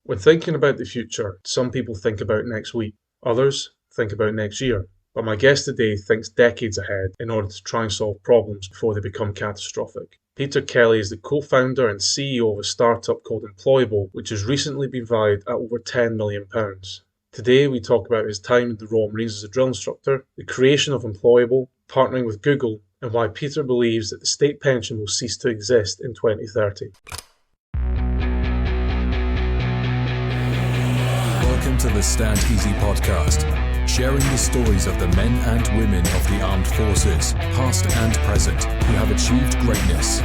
When thinking about the future, some people think about next week, others think about next year. But my guest today thinks decades ahead in order to try and solve problems before they become catastrophic. Peter Kelly is the co-founder and CEO of a startup called Imployable, which has recently been valued at over £10 million. Today we talk about his time in the Royal Marines as a drill instructor, the creation of Employable, partnering with Google, and why Peter believes that the state pension will cease to exist in 2030. Welcome to the Stand Easy podcast, sharing the stories of the men and women of the armed forces, past and present, who have achieved greatness.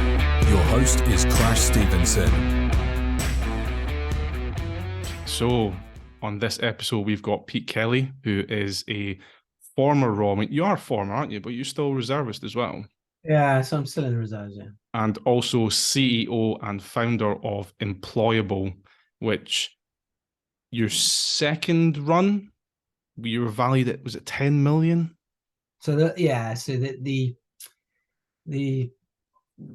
Your host is Crash Stevenson. So, on this episode, we've got Pete Kelly, who is a former Royal Marine. You are former, aren't you? But you're still reservist as well. Yeah, so I'm still in the reserves, yeah. And also CEO and founder of Employable, which your second run, you were valued at, was it 10 million? So the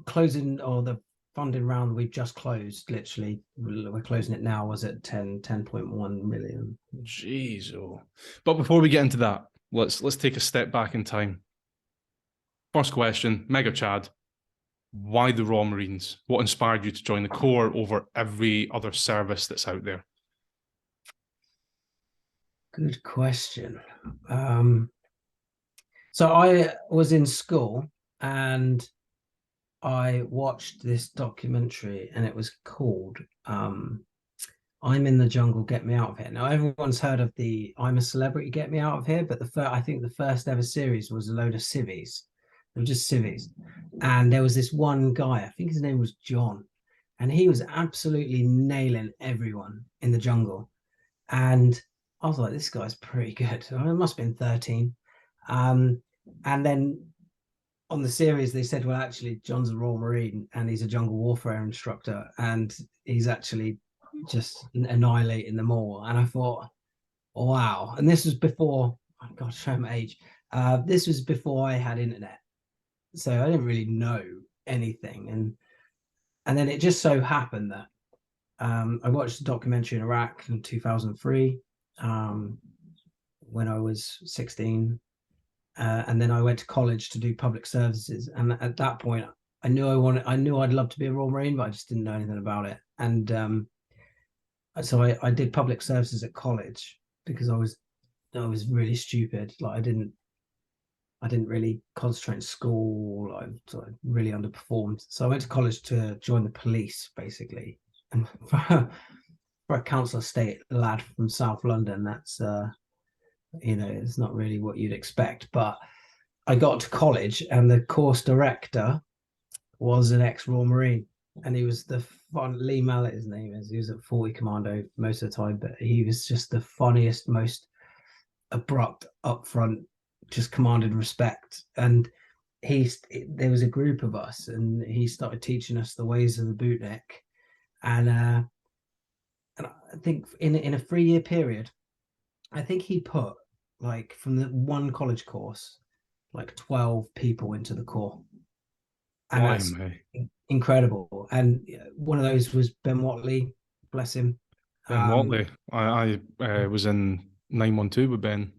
closing or the funding round we've just closed, literally, we're closing it now, was at 10.1 million. Jeez, oh. But before we get into that, let's take a step back in time. First question, Mega Chad. Why the Royal Marines? What inspired you to join the Corps over every other service that's out there? Good question. So I was in school and I watched this documentary, and it was called I'm in the Jungle, Get Me Out of Here. Now everyone's heard of the I'm a Celebrity, Get Me Out of Here, but I think the first ever series was a load of civvies. They were just civvies, and there was this one guy, I think his name was John, and he was absolutely nailing everyone in the jungle. And I was like, this guy's pretty good. I mean, it must have been 13. And then on the series, they said, well, actually, John's a Royal Marine and he's a jungle warfare instructor, and he's actually just annihilating them all. And I thought, oh, wow. And this was before, oh God, show my age. This was before I had internet. So I didn't really know anything. And then it just so happened that I watched a documentary in Iraq in 2003 when I was 16. And then I went to college to do public services. And at that point, I knew I'd love to be a Royal Marine, but I just didn't know anything about it. And so I did public services at college because I was really stupid. Like I didn't really concentrate in school. I really underperformed. So I went to college to join the police, basically. And for a council estate lad from South London, that's it's not really what you'd expect. But I got to college, and the course director was an ex-Royal Marine, and he was Lee Mallet, his name is. He was at 40 Commando most of the time, but he was just the funniest, most abrupt, upfront, just commanded respect. And there was a group of us, and he started teaching us the ways of the bootneck. And I think in a 3-year period, I think he put, like, from the one college course, like 12 people into the Corps. And that's incredible. And one of those was Ben Watley, bless him. Ben Watley. I was in 912 with Ben.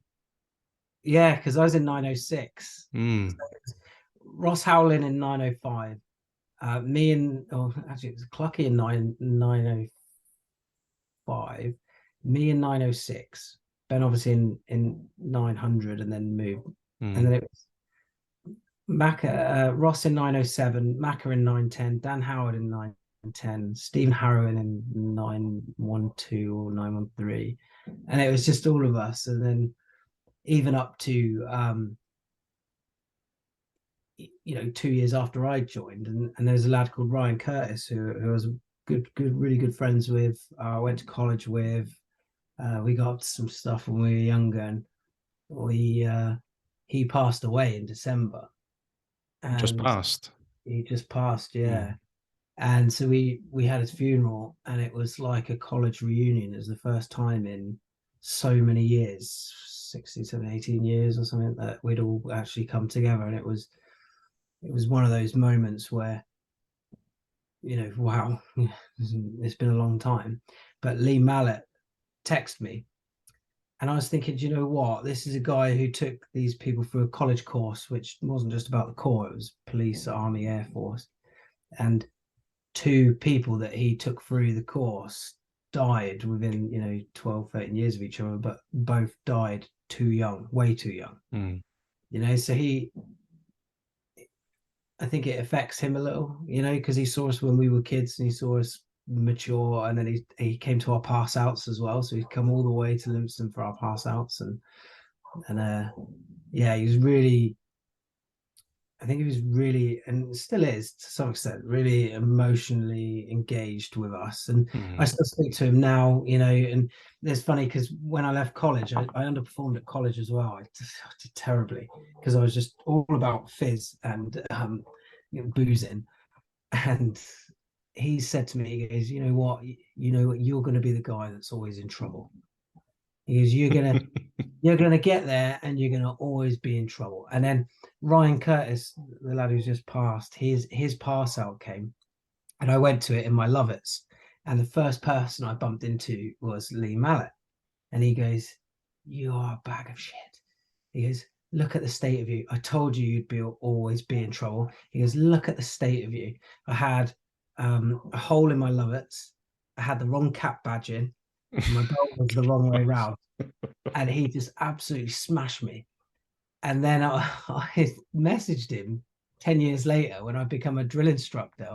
Yeah, because I was in 906. Mm. So Ross Howlin in 905. Me and, actually, it was Clucky in 905. Me in 906. Ben obviously in 900 and then moved. And then it was Ross in 907, Macca in 910, Dan Howard in 910, Stephen Harrowin in 912 or 913. And it was just all of us. And then even up to 2 years after I joined, and there's a lad called Ryan Curtis who I was really good friends with. I went to college with. We got up to some stuff when we were younger, and he passed away in December. And just passed. He just passed, yeah. And so we had his funeral, and it was like a college reunion. It was the first time in so many years, 16, 17, 18 years or something, that we'd all actually come together. And it was one of those moments where, wow, it's been a long time. but Lee Mallet texted me. And I was thinking, do you know what? This is a guy who took these people through a college course, which wasn't just about the Corps, it was police, army, air force. And two people that he took through the course died within 12, 13 years of each other, but both died too young, way too young. So I think it affects him a little, because he saw us when we were kids and he saw us mature, and then he came to our pass outs as well, so he'd come all the way to Livingston for our pass outs, and he was really, I think he was really, and still is to some extent, really emotionally engaged with us. And I still speak to him now, and it's funny because when I left college, I underperformed at college as well. I did terribly because I was just all about fizz and boozing. And he said to me, he goes, you know what, you're going to be the guy that's always in trouble. He goes, you're gonna get there and you're gonna always be in trouble. And then Ryan Curtis, the lad who's just passed, his pass out came, and I went to it in my Lovetts, and the first person I bumped into was Lee Mallet, and he goes, "You are a bag of shit." He goes, "Look at the state of you. I told you you'd always be in trouble." He goes, "Look at the state of you. I had a hole in my Lovetts. I had the wrong cap badge in. My belt was the wrong way round." And he just absolutely smashed me. And then I messaged him 10 years later when I become a drill instructor,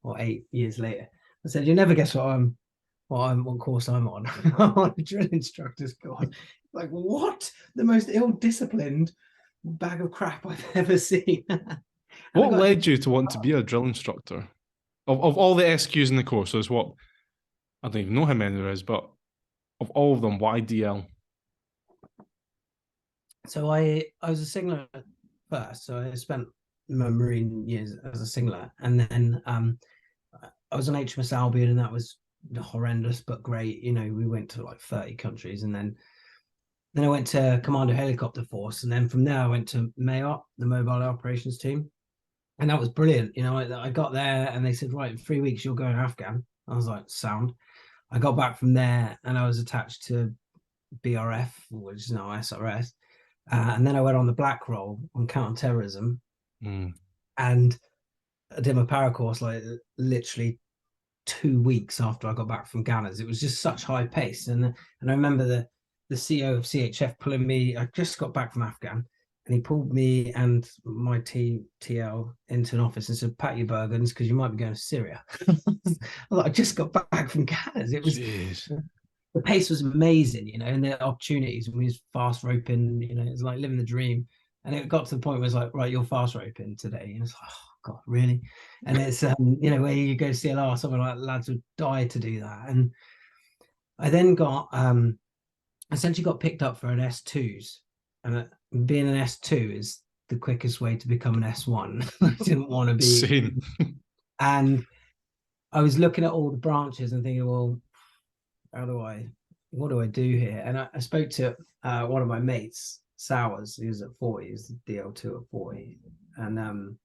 or 8 years later. I said, "You never guess what course I'm on." I'm on a drill instructor's course. Like, what? The most ill-disciplined bag of crap I've ever seen. What led you to want to be a drill instructor? Of all the SQs in the courses, what, I don't even know how many there is, but of all of them, why DL? So I was a singler first. So I spent my Marine years as a singler, and then I was on HMS Albion, and that was horrendous but great. We went to like 30 countries, and then I went to Commando Helicopter Force, and then from there I went to MAOP, the Mobile Operations Team, and that was brilliant. I got there, and they said, "Right, in 3 weeks you're going Afghan." I was like, "Sound." I got back from there, and I was attached to BRF, which is now SRS. And then I went on the black roll on counter-terrorism, and I did my para course like literally 2 weeks after I got back from Ghana's. It was just such high pace, and I remember the CEO of CHF pulling me. I just got back from Afghan, and he pulled me and my TL into an office and said, "Pack your Bergens because you might be going to Syria." I just got back from Ghana's. It was. Jeez. The pace was amazing, and the opportunities. We was fast roping, it was like living the dream. And it got to the point where it's like, "Right, you're fast roping today." And it's like, "Oh God, really?" And it's where you go to CLR, something like lads would die to do that. And I then got essentially got picked up for an S2s, and being an S2 is the quickest way to become an S1. I didn't want to be. Same. And I was looking at all the branches and thinking, well, what do I do here? And I spoke to one of my mates, Sowers, he was at 40, he was DL2 at 40. And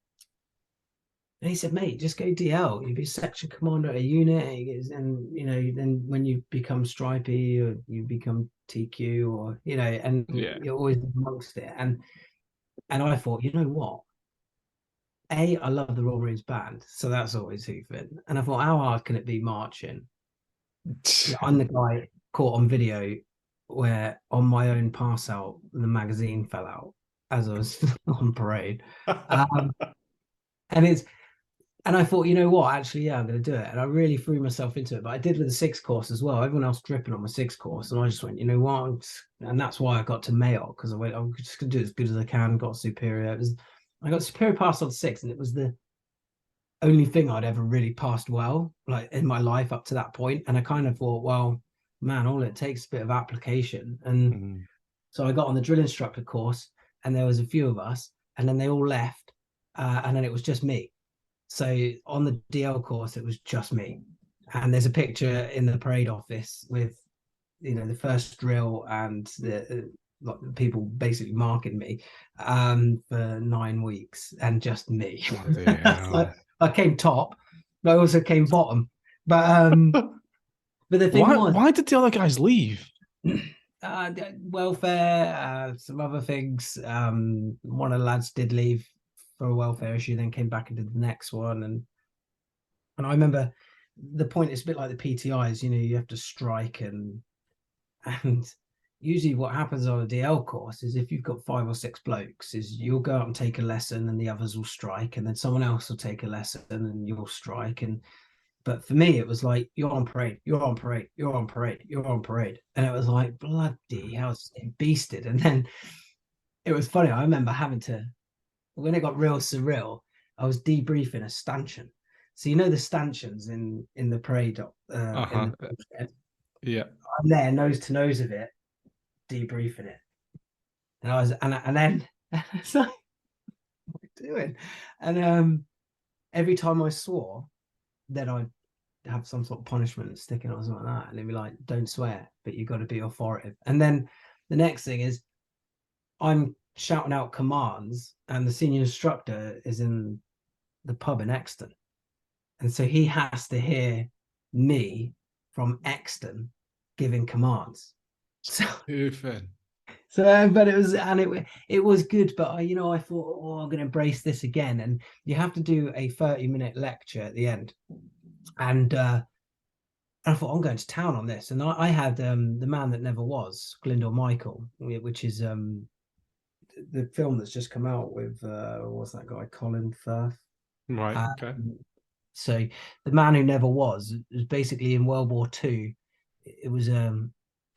he said, "Mate, just go DL. You'll be a section commander at a unit." And, then when you become stripey or you become TQ or, and you're always amongst it. And I thought, you know what? I love the Royal Marines band. So that's always hoofing. And I thought, how hard can it be marching? I'm the guy caught on video where on my own pass out, the magazine fell out as I was on parade. And I thought, you know what, actually, yeah, I'm going to do it. And I really threw myself into it. But I did with the 6 course as well. Everyone else dripping on my 6 course. And I just went, you know what? And that's why I got to Mayotte, because I went, I'm just going to do it as good as I can. Got superior. I got superior pass on 6, and it was the only thing I'd ever really passed well, like in my life up to that point. And I kind of thought, well, man, all it takes is a bit of application. And so I got on the drill instructor course, and there was a few of us, and then they all left, and then it was just me. So on the DL course, it was just me. And there's a picture in the parade office with, the first drill and the people basically marking me for 9 weeks, and just me. I came top, but I also came bottom. But But the thing was, Why did the other guys leave? welfare, some other things. One of the lads did leave for a welfare issue, then came back and did the next one. And I remember the point is a bit like the PTIs, you have to strike and usually what happens on a DL course is if you've got 5 or 6 blokes, is you'll go out and take a lesson and the others will strike, and then someone else will take a lesson and you'll strike. But for me, it was like, you're on parade, you're on parade, you're on parade, you're on parade. And it was like, bloody hell, it beasted. And then it was funny. I remember having to, when it got real surreal, I was debriefing a stanchion. So the stanchions in the parade, in the shed. Yeah. I'm there nose to nose of it, debriefing it. And I was, and then it's like, what are we doing? And every time I swore, then I'd have some sort of punishment sticking or something like that. And they'd be like, don't swear, but you've got to be authoritative. And then the next thing is I'm shouting out commands, and the senior instructor is in the pub in Exton. And so he has to hear me from Exton giving commands. So, but it was good. But I thought, I'm going to embrace this again. And you have to do a 30-minute lecture at the end. And I thought, I'm going to town on this. And I had The Man That Never Was, Glyndor Michael, which is the film that's just come out with what's that guy, Colin Firth. Right. Okay. So The Man Who Never Was basically in World War II. It was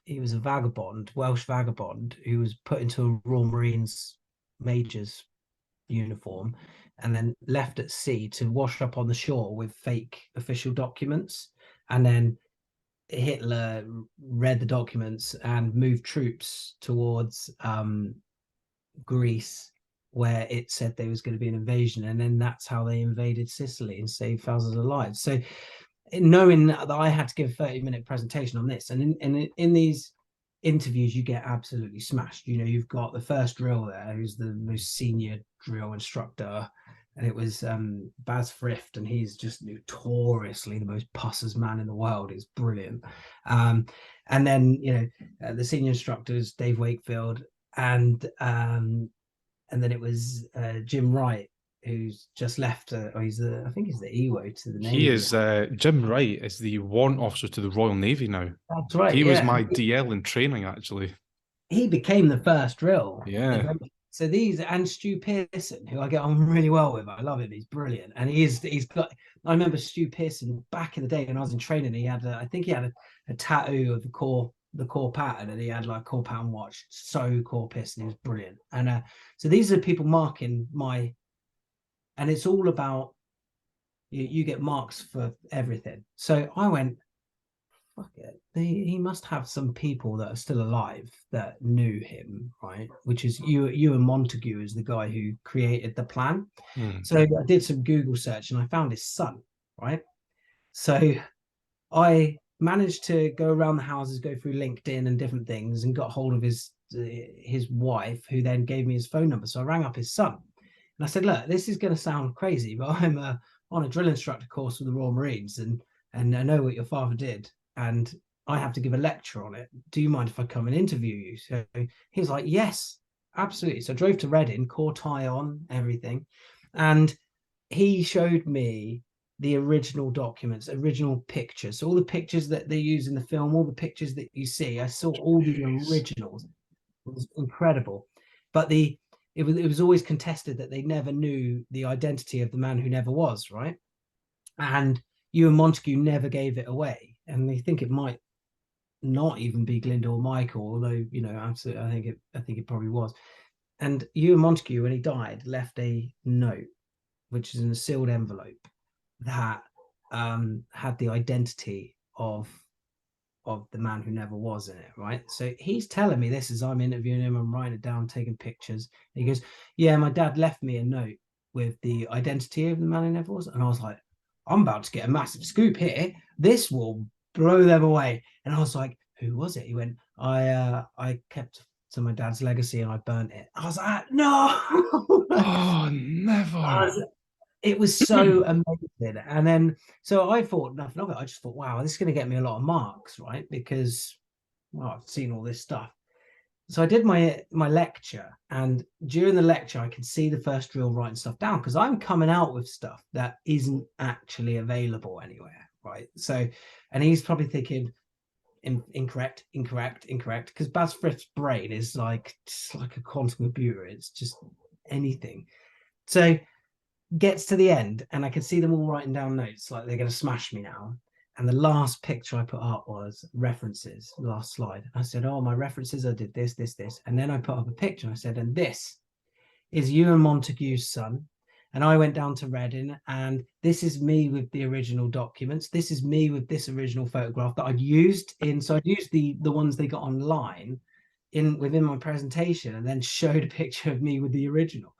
he was a vagabond, Welsh vagabond, who was put into a Royal Marines major's uniform and then left at sea to wash up on the shore with fake official documents. And then Hitler read the documents and moved troops towards Greece, where it said there was going to be an invasion, and then that's how they invaded Sicily and saved thousands of lives. So knowing that I had to give a 30-minute presentation on this, and in these interviews you get absolutely smashed. You've got the first drill there, who's the most senior drill instructor, and it was Baz Frift, and he's just notoriously the most pussers man in the world. It's brilliant. And then the senior instructors, Dave Wakefield, and then it was Jim Wright, who's just left. I think he's the EWO to the Navy. He is Jim Wright is the warrant officer to the Royal Navy now. That's right. He was my DL in training, actually. He became the first drill. Yeah. So and Stu Pearson, who I get on really well with. I love him. He's brilliant. And he's got. I remember Stu Pearson back in the day when I was in training. He had I think he had a tattoo of the core pattern, and he had like core pattern watch. So core Pearson, he was brilliant. And so these are people marking my. And it's all about you get marks for everything. So I went, fuck it. He must have some people that are still alive that knew him, right? Which is Ewan Montague is the guy who created the plan. So I did some Google search and I found his son, right? So I managed to go around the houses, go through LinkedIn and different things, and got hold of his wife, who then gave me his phone number. So I rang up his son. And I said, look, this is going to sound crazy, but I'm on a drill instructor course with the Royal Marines, and I know what your father did, and I have to give a lecture on it. Do you mind if I come and interview you? So he was like, yes, absolutely. So I drove to Reading, core tie on, everything. And he showed me the original documents, original pictures. So all the pictures that they use in the film, all the pictures that you see, I saw all the originals. It was incredible. But it was always contested that they never knew the identity of the man who never was, right? And Ewan Montague never gave it away. And they think it might not even be Glyndor Michael, although, absolutely, I think it probably was. And Ewan Montague, when he died, left a note, which is in a sealed envelope, that had the identity of the man who never was in it, right? So he's telling me this as I'm interviewing him, I'm writing it down, taking pictures. And he goes, yeah, my dad left me a note with the identity of the man who never was. And I was like, I'm about to get a massive scoop here. This will blow them away. And I was like, who was it? He went, I kept to my dad's legacy and I burnt it. I was like, no. Oh, never. it was so amazing. And then, so I thought nothing of it. I just thought, wow, this is going to get me a lot of marks, right? Because, well, I've seen all this stuff. So I did my lecture, and during the lecture, I could see the first drill writing stuff down because I'm coming out with stuff that isn't actually available anywhere, right? So, and he's probably thinking, incorrect, because Baz Frith's brain is like a quantum computer. It's just anything. So gets to the end, and I can see them all writing down notes like they're going to smash me now. And the last picture I put up was references, last slide. I said, oh, my references, I did this. And then I put up a picture. I said, and this is Ewan Montague's son. And I went down to Reading, and this is me with the original documents. This is me with this original photograph that I'd used in. So I'd used the ones they got online within my presentation, and then showed a picture of me with the original.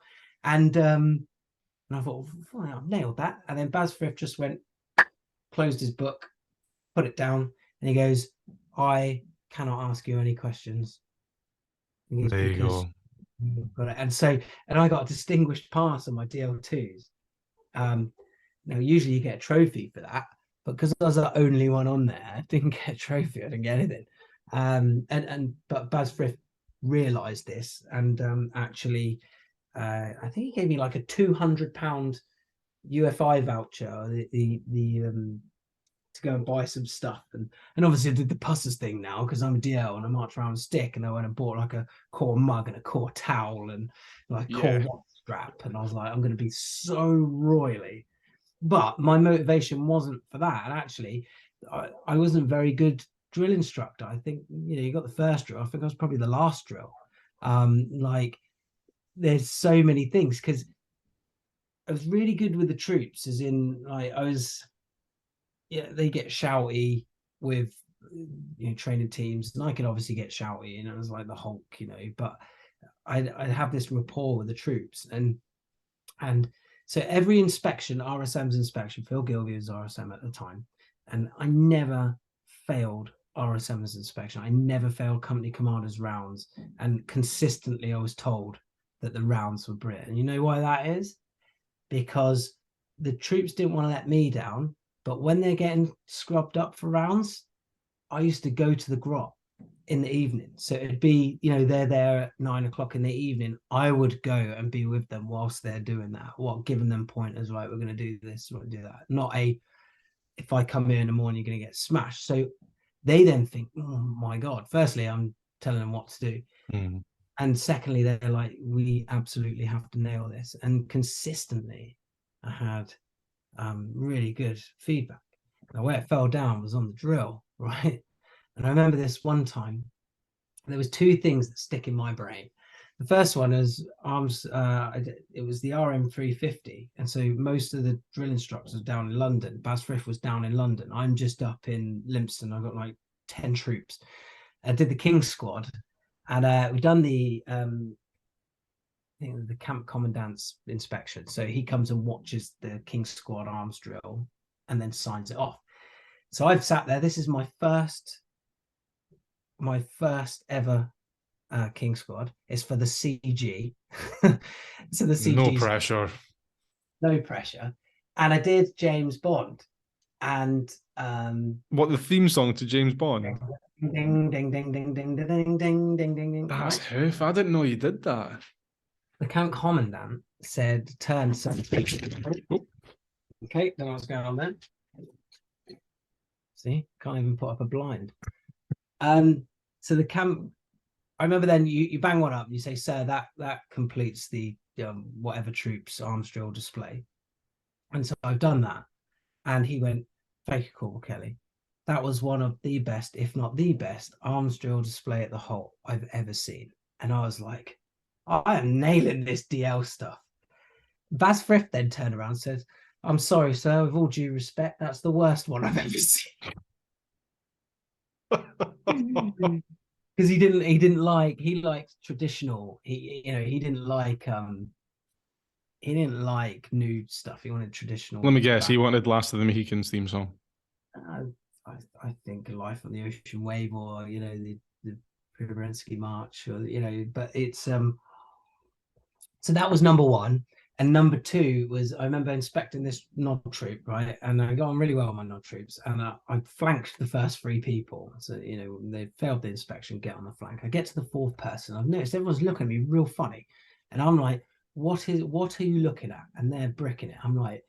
And I thought, well, I've nailed that. And then Baz Frith just went, closed his book, put it down, and he goes, I cannot ask you any questions. There you go. Got it. And I got a distinguished pass on my DL2s. Now usually you get a trophy for that, but because I was the only one on there, I didn't get a trophy. I didn't get anything. But Baz Frith realised this, and actually, I think he gave me like a £200 UFI voucher, to go and buy some stuff, and obviously I did the pussers thing now because I'm a DL and I march around with a stick, and I went and bought like a core mug and a core towel and like core watch strap, and I was like, I'm going to be so royally. But my motivation wasn't for that, and actually I wasn't very good drill instructor. I think, you got the first drill. I think I was probably the last drill. Like there's so many things, because I was really good with the troops, as in like they get shouty with training teams, and I could obviously get shouty, and it was like the Hulk, but I'd have this rapport with the troops, and so every inspection, RSM's inspection, Phil Gilvey was RSM at the time, and I never failed RSM's inspection. I never failed company commander's rounds, and consistently I was told that the rounds were brilliant. And you know why that is? Because the troops didn't want to let me down, but when they're getting scrubbed up for rounds, I used to go to the grot in the evening. So it'd be, they're there at 9 o'clock in the evening. I would go and be with them whilst they're doing that, giving them pointers, right, we're going to do this, we're going to do that. Not if I come here in the morning, you're going to get smashed. So they then think, oh my God, firstly, I'm telling them what to do. Mm. And secondly, they're like, we absolutely have to nail this. And consistently, I had really good feedback. Now, where it fell down was on the drill, right? And I remember this one time, there was two things that stick in my brain. The first one is it was the RM350. And so most of the drill instructors are down in London. Baz Frith was down in London. I'm just up in Lympstone. I got like 10 troops. I did the King Squad. And we've done the camp commandant's inspection. So he comes and watches the King Squad arms drill and then signs it off. So I've sat there. This is my first ever King Squad. It's for the CG. So the CG. No pressure. And I did James Bond. And what, the theme song to James Bond? Ding ding ding ding ding ding ding ding ding ding. That's hoof. I didn't know you did that. The camp commandant said, turn something. Okay, then what's going on then? See, can't even put up a blind. So the camp, I remember then you bang one up and you say, sir, that completes the whatever troops arms drill display. And so I've done that. And he went, thank you, Corporal Kelly. That was one of the best, if not the best, arms drill display at the Holt I've ever seen. And I was like, I am nailing this DL stuff. Baz Frith then turned around and said, I'm sorry, sir, with all due respect, that's the worst one I've ever seen. Because he liked traditional. He didn't like nude stuff. He wanted traditional. Let me guess, he wanted Last of the Mohicans theme song. I think Life on the Ocean Wave, or the Priberansky March, or but it's so that was number one. And number two was, I remember inspecting this nod troop, right? And I got on really well with my nod troops. And I flanked the first three people. So, they failed the inspection, get on the flank. I get to the fourth person. I've noticed everyone's looking at me real funny. And I'm like, what are you looking at? And they're bricking it. I'm like,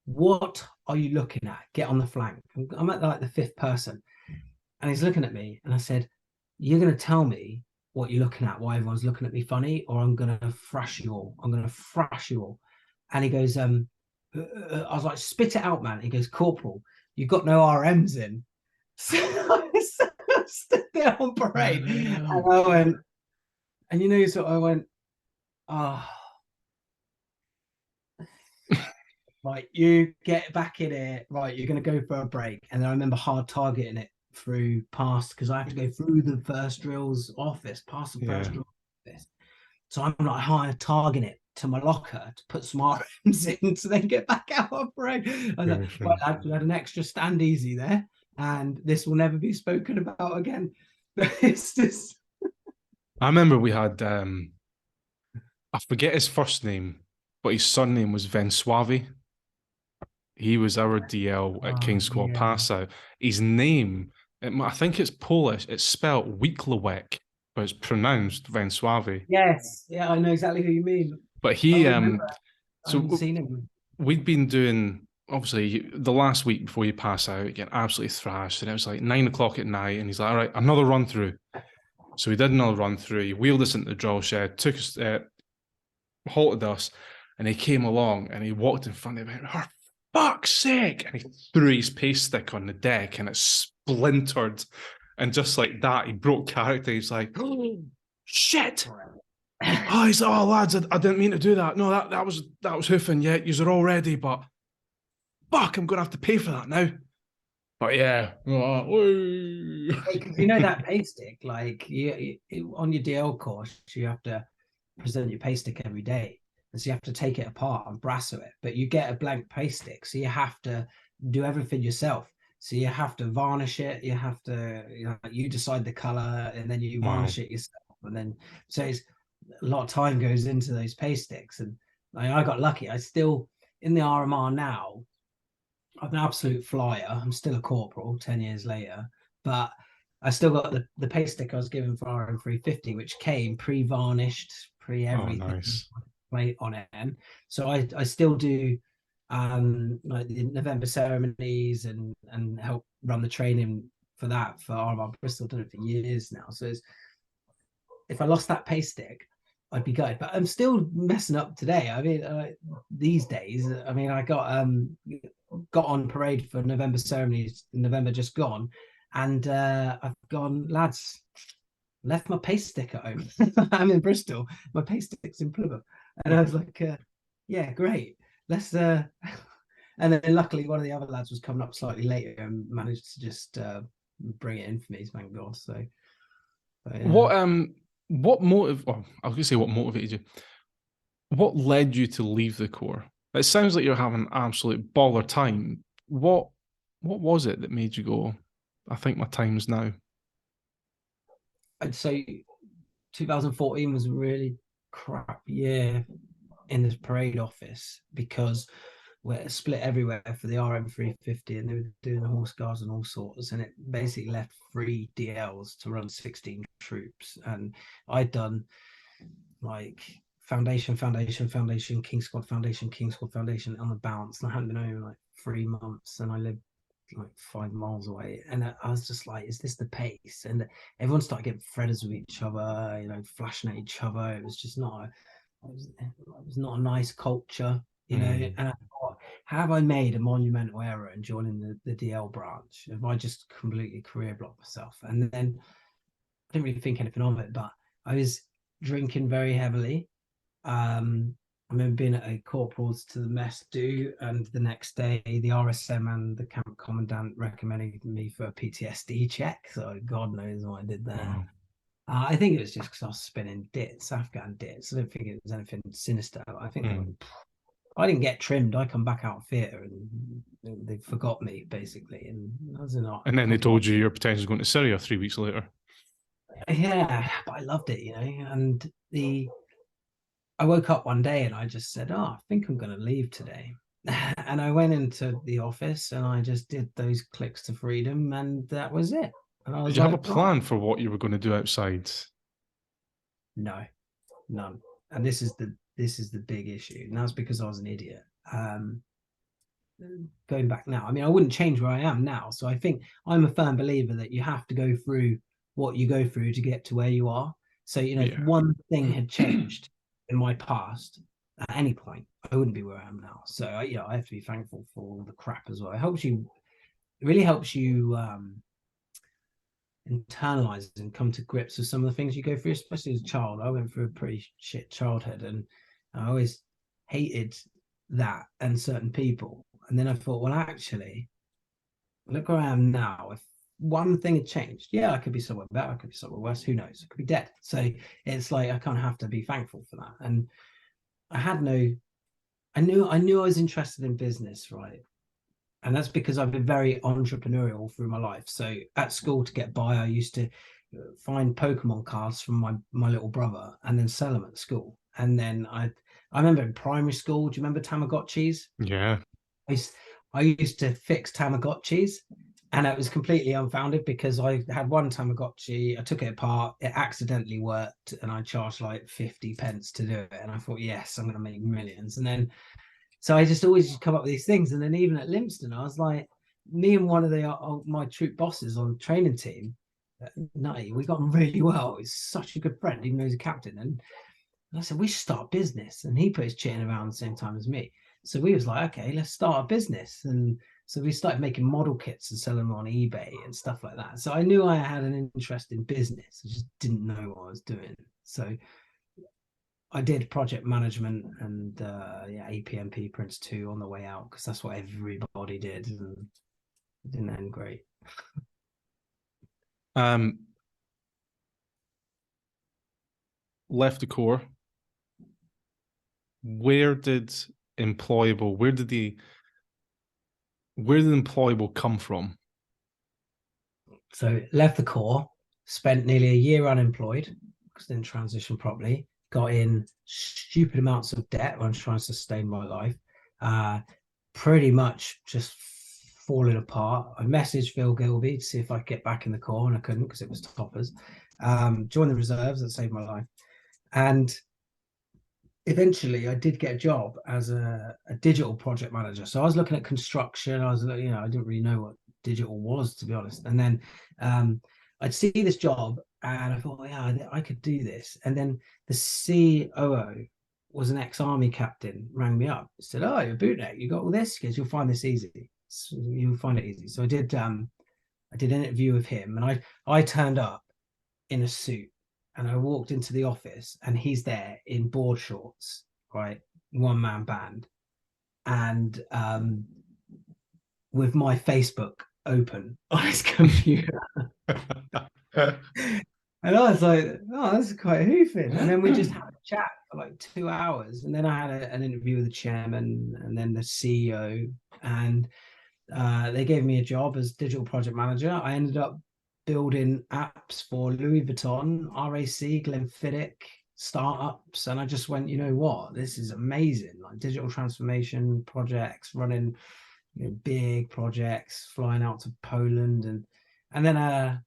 what are you looking at? Get on the flank. I'm at like the fifth person. And he's looking at me. And I said, you're going to tell me what you're looking at, why everyone's looking at me funny, or I'm going to thrash you all. I'm going to thrash you all. And he goes, I was like, spit it out, man. He goes, Corporal, you've got no RMs in. So I stood there on parade. And I went, and so I went, oh, right, you get back in it. Right, you're going to go for a break. And then I remember hard targeting it through past, because I have to go through the first drills office, past the first drill office. So I'm like hard targeting it to my locker to put some RMs in to then get back out of parade. I was like, well, we had an extra stand easy there, and this will never be spoken about again. It's just. I remember we had, I forget his first name, but his surname was Vensuavi. He was our DL at King's Squad Pass Out. His name, I think it's Polish. It's spelled Wiklawek, but it's pronounced Vensuavi. Yes, yeah, I know exactly who you mean. But he, so I've seen him. We'd been doing, obviously, the last week before you pass out, getting absolutely thrashed, and it was like 9 o'clock at night, and he's like, all right, another run through. So we did another run through. He wheeled us into the drill shed, took us, halted us, and he came along and he walked in front of me. For fuck's sake! And he threw his paste stick on the deck, and it splintered. And just like that, he broke character. He's like, oh, shit! Oh, he's like, oh, lads, I didn't mean to do that. No, that was hoofing. Yeah, you're all ready, but fuck, I'm going to have to pay for that now. But yeah. That pay stick, like on your DL course, you have to present your pay stick every day. And so you have to take it apart and brasso it. But you get a blank pay stick, so you have to do everything yourself. So you have to varnish it. You have to, you decide the color, and then you varnish it yourself. And then, so it's a lot of time goes into those pay sticks. And I got lucky. I still, in the RMR now, I'm an absolute flyer. I'm still a corporal 10 years later, but I still got the pay stick I was given for RM350, which came pre-varnished, pre-everything. Oh, nice. Plate on it. So I still do like the November ceremonies and help run the training for that for RMR Bristol. I've done it for years now. So if I lost that pay stick, I'd be gutted. But I'm still messing up today. I mean, these days, I mean, I got on parade for November ceremonies, November just gone, and I've gone, lads, left my pay stick at home. I'm in Bristol. My pay stick's in Plymouth. And I was like, yeah, great. Let's and then luckily one of the other lads was coming up slightly later and managed to just bring it in for me, thank God. So what motive, I was gonna say what motivated you. What led you to leave the Corps? It sounds like you're having an absolute baller time. What was it that made you go, I think my time's now? I'd say 2014 was a really crap year in this parade office, because we're split everywhere for the RM350, and they were doing the horse guards and all sorts, and it basically left 3 DLs to run 16 troops. And I'd done like foundation, King Squad Foundation on the bounce, and I hadn't been home in like 3 months, and I lived like 5 miles away, and I was just like, is this the pace? And everyone started getting threaders with each other, flashing at each other. It was just not a nice culture, and I thought, have I made a monumental error in joining the DL branch? Have I just completely career blocked myself? And then I didn't really think anything of it, but I was drinking very heavily. I remember being at a corporal's to the mess do, and the next day the RSM and the camp commandant recommended me for a PTSD check. So God knows what I did there. Wow. I think it was just because I was spinning dits, Afghan dits. I don't think it was anything sinister. I think I didn't get trimmed. I come back out of theatre and they forgot me basically, and that was not. And then they told you you're potentially going to Syria 3 weeks later. Yeah, but I loved it, and I woke up one day and I just said, "Oh, I think I'm going to leave today." And I went into the office and I just did those clicks to freedom, and that was it. And I Did was you have a like, right, plan for what you were going to do outside? no, none. And this is the big issue. And that's because I was an idiot. Going back now, I mean, I wouldn't change where I am now. So I think I'm a firm believer that you have to go through what you go through to get to where you are. So, if Yeah. one thing had changed in my past at any point, I wouldn't be where I am now. So, I have to be thankful for all the crap as well. It really helps you internalize and come to grips with some of the things you go through, especially as a child. I went through a pretty shit childhood, and I always hated that and certain people. And then I thought, well, actually, look where I am now. If one thing had changed, yeah, I could be somewhere better, I could be somewhere worse, who knows? I could be dead. So it's like I kind of have to be thankful for that. And I had no, I knew I was interested in business, right? And that's because I've been very entrepreneurial through my life. So at school, to get by, I used to find Pokemon cards from my little brother and then sell them at school. And then I remember in primary school, do you remember Tamagotchis? Yeah. I used to fix Tamagotchis, and it was completely unfounded because I had one Tamagotchi, I took it apart, it accidentally worked, and I charged like 50 pence to do it. And I thought, yes, I'm going to make millions. And then, so I just always come up with these things. And then even at Limpston, I was like, me and one of my troop bosses on the training team, Nutty, we got on really well. He's such a good friend, even though he's a captain. And I said, we should start a business. And he put his chin around the same time as me. So we was like, okay, let's start a business. And so we started making model kits and selling them on eBay and stuff like that. So I knew I had an interest in business. I just didn't know what I was doing. So I did project management and APMP Prince 2 on the way out, because that's what everybody did. And it didn't end great. Left the Corps. Where did Imployable come from? So left the Corps, spent nearly a year unemployed because didn't transition properly, got in stupid amounts of debt when I was trying to sustain my life, pretty much just falling apart. I messaged Phil Gilby to see if I could get back in the Corps, and I couldn't because it was toppers. Joined the reserves, that saved my life. And eventually I did get a job as a digital project manager. So I was looking at construction. I didn't really know what digital was, to be honest. And then I'd see this job and I thought, yeah, I could do this. And then the COO was an ex-army captain, rang me up, said, oh, you're bootneck, you got all this? Because you'll find this easy. So you'll find it easy. So I did an interview with him, and I turned up in a suit, and I walked into the office and he's there in board shorts, right? One man band. And with my Facebook open on his computer. And I was like, oh, that's quite hoofing. And then we just had a chat for like 2 hours. And then I had an interview with the chairman and then the CEO. And they gave me a job as digital project manager. I ended up building apps for Louis Vuitton, RAC, Glenfiddich, startups. And I just went, you know what? This is amazing. Like digital transformation projects, running big projects, flying out to Poland. And then I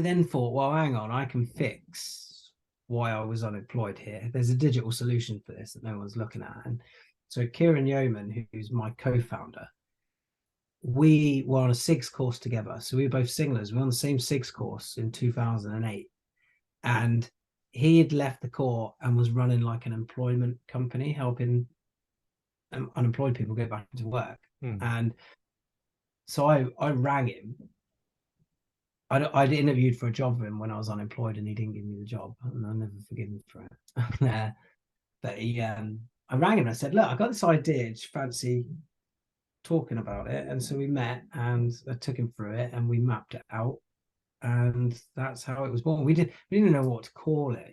then thought, well, hang on, I can fix why I was unemployed here. There's a digital solution for this that no one's looking at. And so Kieran Yeoman, who's my co-founder, we were on a SIGS course together. So we were both singlers. We were on the same SIGS course in 2008. And he had left the Corps and was running like an employment company, helping unemployed people get back into work. And so I rang him. I'd interviewed for a job with him when I was unemployed, and he didn't give me the job, and I'll never forgive him for it. But I rang him and I said, look, I got this idea. Do you fancy talking about it? And so we met, and I took him through it, and we mapped it out, and that's how it was born. We didn't know what to call it.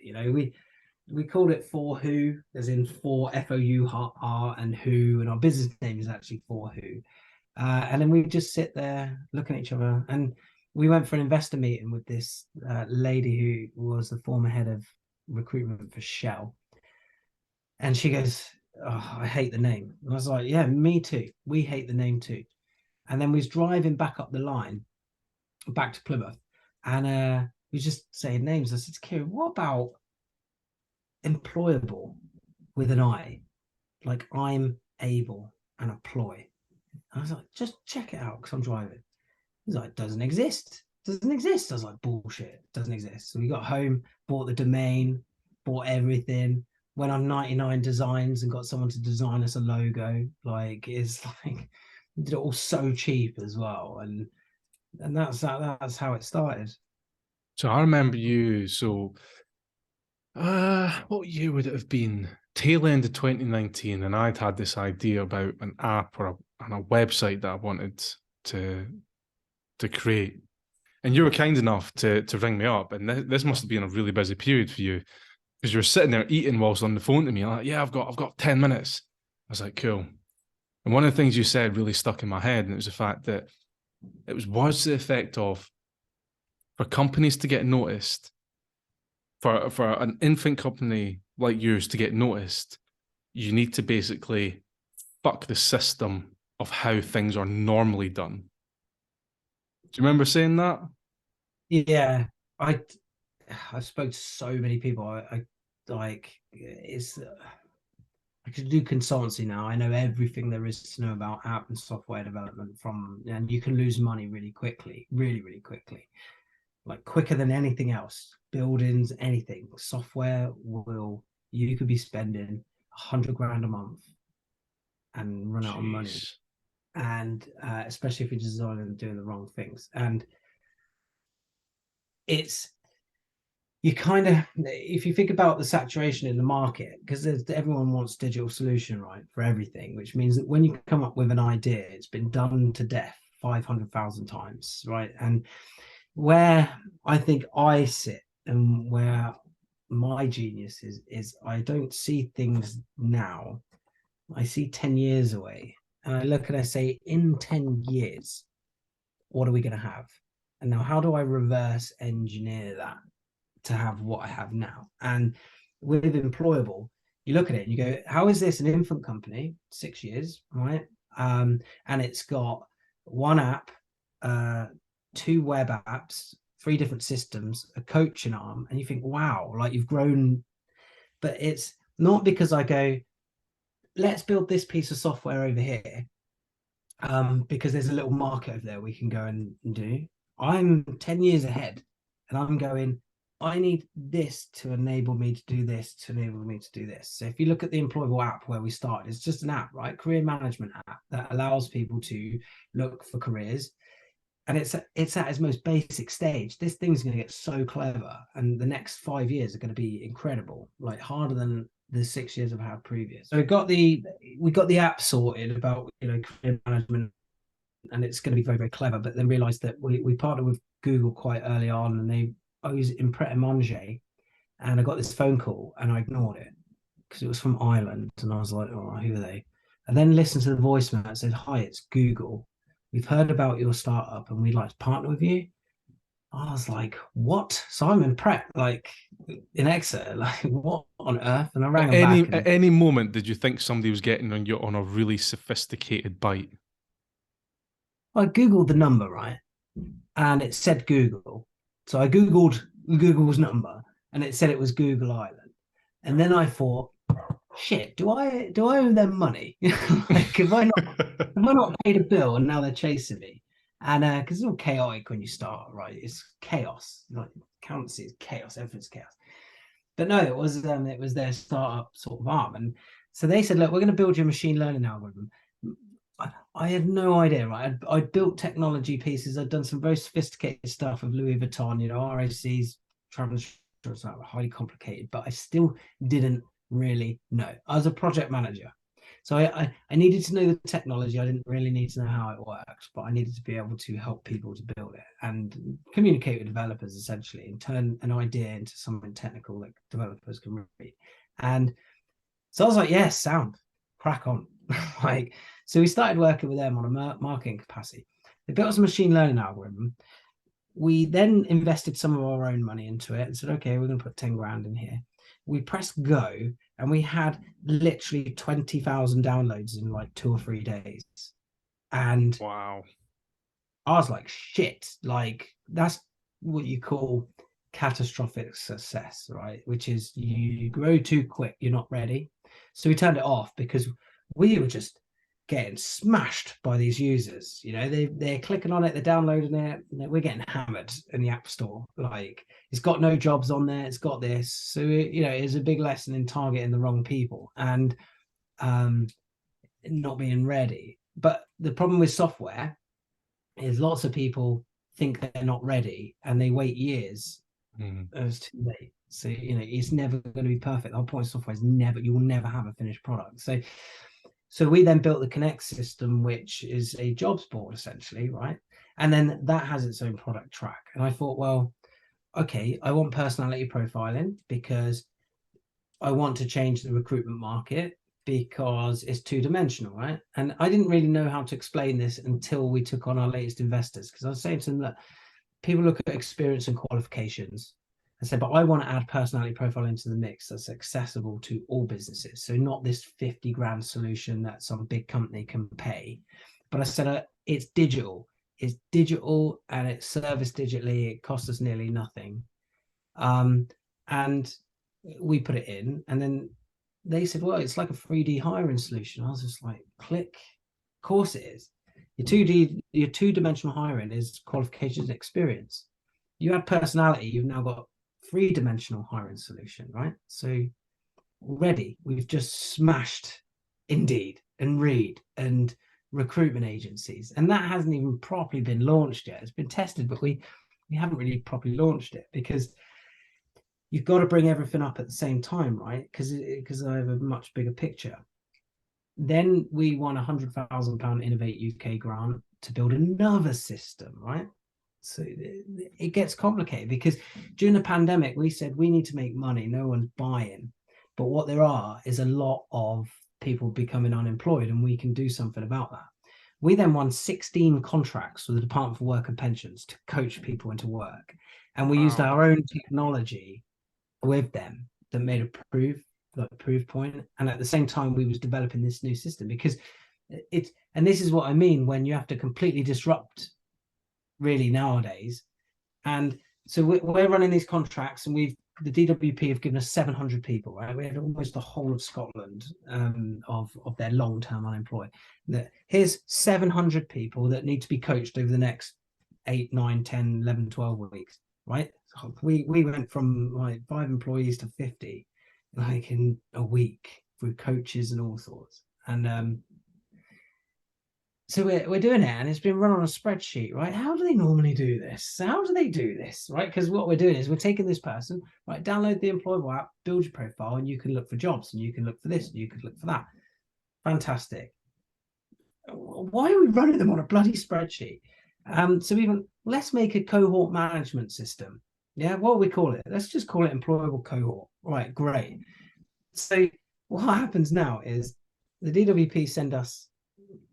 We called it For Who, as in for FOUR and Who, and our business name is actually For Who. And then we just sit there looking at each other, and we went for an investor meeting with this lady who was the former head of recruitment for Shell. And she goes, oh, I hate the name. And I was like, yeah, me too. We hate the name too. And then we was driving back up the line, back to Plymouth, and we was just saying names. I said to Kieran, what about employable with an I? Like I'm able and employ. I was like, just check it out because I'm driving. He's like, doesn't exist. Doesn't exist. I was like, bullshit. Doesn't exist. So we got home, bought the domain, bought everything, went on 99 Designs and got someone to design us a logo. Like, it's like, we did it all so cheap as well. And that's how it started. So I remember you. So, what year would it have been? Tail end of 2019, and I'd had this idea about an app or a website that I wanted to create. And you were kind enough to ring me up, and this must have been a really busy period for you because you were sitting there eating whilst on the phone to me. Like, yeah, I've got 10 minutes. I was like, cool. And one of the things you said really stuck in my head, and it was the fact that it was the effect of, for companies to get noticed, for an infant company like yours to get noticed, you need to basically fuck the system of how things are normally done. Do you remember saying that? Yeah, I spoke to so many people. I like it's. I could do consultancy now. I know everything there is to know about app and software development and you can lose money really quickly, really, really quickly, like quicker than anything else. Buildings, anything, software you could be spending 100 grand a month and run out of money. And especially if you're designing and doing the wrong things. And it's, you kind of, if you think about the saturation in the market, because everyone wants digital solution, right, for everything, which means that when you come up with an idea, it's been done to death 500,000 times, right? And where I think I sit and where my genius is I don't see things now. I see 10 years away, and I look and I say, in 10 years, what are we going to have? And now how do I reverse engineer that to have what I have now? And with Imployable, you look at it and you go, how is this an infant company, 6 years, right? And it's got one app, 2 web apps, 3 different systems, a coaching arm, and you think, wow, like you've grown. But it's not because I go, let's build this piece of software over here, because there's a little market over there we can go and do. I'm 10 years ahead, and I'm going, I need this to enable me to do this, to enable me to do this. So if you look at the Employable app where we started, it's just an app, right? Career management app that allows people to look for careers. And it's at its most basic stage. This thing's going to get so clever, and the next 5 years are going to be incredible, like harder than the 6 years I've had previous. So we got the app sorted about, career management, and it's going to be very, very clever. But then realized that we partnered with Google quite early on, and I was in Pret a Manger, and I got this phone call and I ignored it because it was from Ireland, and I was like, oh, who are they? And then listened to the voicemail that said, hi, it's Google. We've heard about your startup and we'd like to partner with you. I was like, what? So I'm in Pret, like in Exeter, like what on earth? And I rang them back. At any moment, did you think somebody was getting on you on a really sophisticated bite? I Googled the number, right? And it said Google. So I Googled Google's number and it said it was Google Ireland. And then I thought, shit, do I owe them money? Like, have I not paid a bill and now they're chasing me? And because it's all chaotic when you start, right? It's chaos. Like accountancy is chaos, everything's chaos. But no, it was their startup sort of arm. And so they said, look, we're going to build you a machine learning algorithm. I had no idea, right? I'd built technology pieces. I'd done some very sophisticated stuff with Louis Vuitton, RACs, travel insurance, that were highly complicated, but I still didn't really know. I was a project manager. So I needed to know the technology. I didn't really need to know how it works, but I needed to be able to help people to build it and communicate with developers essentially and turn an idea into something technical that developers can read. And so I was like, yes, sound, crack on. Like, so we started working with them on a marketing capacity. They built us a machine learning algorithm. We then invested some of our own money into it and said, okay, we're going to put 10 grand in here. we pressed go, and we had literally 20,000 downloads in like 2 or 3 days. And Wow. I was like, shit, like that's what you call catastrophic success, right? Which is you grow too quick, you're not ready. So we turned it off because we were just getting smashed by these users. You know, they're clicking on it, they're downloading it, we're getting hammered in the App Store. Like, it's got no jobs on there, it's got this. So you know, it's a big lesson in targeting the wrong people and not being ready. But the problem with software is lots of people think they're not ready and they wait years. It's too late. So you know, it's never going to be perfect. The whole point of software is you will never have a finished product. So we then built the Connect system, which is a jobs board essentially, right? And then that has its own product track. And I thought, well, okay, I want personality profiling because I want to change the recruitment market because it's two-dimensional, right? And I didn't really know how to explain this until we took on our latest investors, because I was saying to them that people look at experience and qualifications. I said, but I want to add personality profile into the mix that's accessible to all businesses. So not this 50 grand solution that some big company can pay. But I said, it's digital. It's digital and it's serviced digitally. It costs us nearly nothing. And we put it in, and then they said, well, it's like a 3D hiring solution. I was just like, click. Of course it is. Your two-dimensional hiring is qualifications and experience. You add personality, you've now got 3-dimensional hiring solution, right? So already we've just smashed Indeed and Reed and recruitment agencies, and that hasn't even properly been launched yet. It's been tested, but we haven't really properly launched it because you've got to bring everything up at the same time, right? Because I have a much bigger picture. Then we won £100,000 Innovate UK grant to build another system, right? So it gets complicated because during the pandemic, we said we need to make money. No one's buying. But what there are is a lot of people becoming unemployed, and we can do something about that. We then won 16 contracts with the Department for Work and Pensions to coach people into work. And we used our own technology with them that made a proof point. And at the same time, we was developing this new system because and this is what I mean when you have to completely disrupt really nowadays. And so we're running these contracts, and the DWP have given us 700 people, right? We have almost the whole of Scotland of their long-term unemployed. Here's 700 people that need to be coached over the next 8, 9, 10, 11, 12 weeks, right? We went from like 5 employees to 50 like in a week through coaches and all sorts. And so we're doing it, and it's been run on a spreadsheet, right? How do they normally do this? How do they do this, right? Because what we're doing is we're taking this person, right? Download the Imployable app, build your profile, and you can look for jobs, and you can look for this, and you can look for that. Fantastic. Why are we running them on a bloody spreadsheet? So let's make a cohort management system. Yeah, what do we call it? Let's just call it Employable Cohort. Right, great. So what happens now is the DWP send us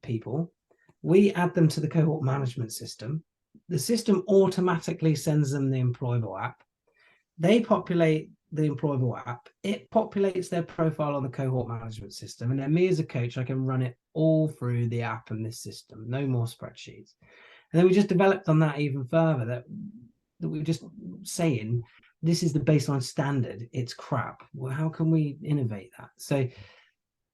people. We add them to the cohort management system. The system automatically sends them the Employable app. They populate the Employable app. It populates their profile on the cohort management system. And then me as a coach, I can run it all through the app and this system. No more spreadsheets. And then we just developed on that even further, that we're just saying, this is the baseline standard. It's crap. Well, how can we innovate that? So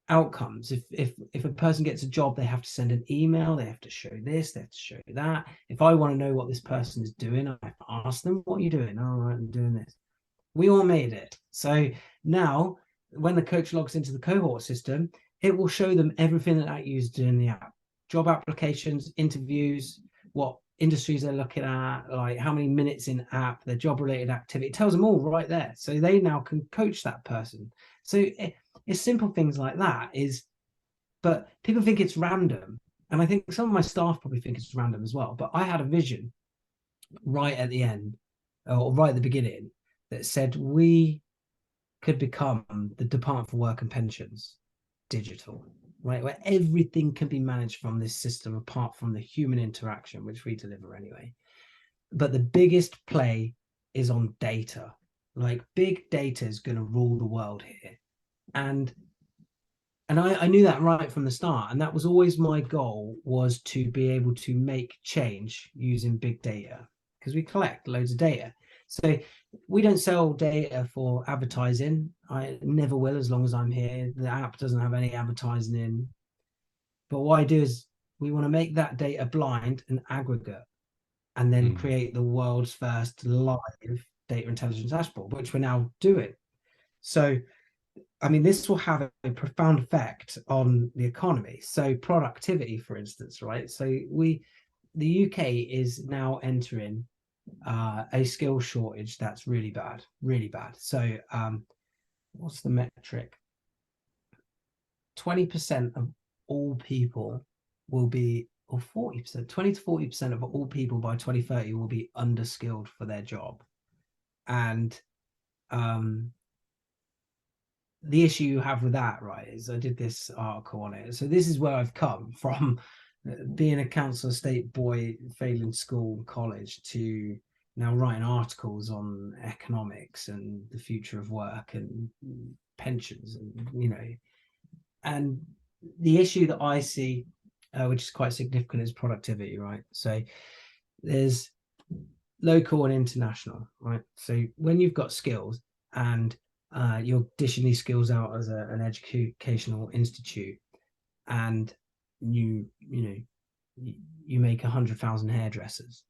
outcomes, if a person gets a job, they have to send an email, they have to show this, they have to show that. If I want to know what this person is doing, I have to ask them, what are you doing? All right, I'm doing this. We all made it. So now when the coach logs into the cohort system, it will show them everything that user is doing in the app: job applications, interviews, what industries they're looking at, like how many minutes in app, their job related activity. It tells them all right there. So they now can coach that person. So it's simple things like that. But people think it's random. And I think some of my staff probably think it's random as well. But I had a vision right at the end, or right at the beginning, that said we could become the Department for Work and Pensions digital, right? Where everything can be managed from this system apart from the human interaction, which we deliver anyway. But the biggest play is on data. Like big data is going to rule the world here. And I knew that right from the start. And that was always my goal, was to be able to make change using big data, because we collect loads of data. So we don't sell data for advertising. I never will as long as I'm here. The app doesn't have any advertising in. But what I do is we want to make that data blind and aggregate, and then create the world's first live data intelligence dashboard, which we're now doing. So, I mean, this will have a profound effect on the economy. So productivity, for instance, right? So the UK is now entering a skill shortage that's really bad, really bad. So what's the metric? 20% of all people will be, or 40%, 20 to 40% of all people by 2030 will be underskilled for their job. And the issue you have with that, right, is I did this article on it. So this is where I've come from, being a council estate boy, failing school and college, to now writing articles on economics and the future of work and pensions, and and the issue that I see, which is quite significant, is productivity, right? So there's local and international, right? So when you've got skills and you're dishing these skills out as an educational institute, and you make 100,000 hairdressers.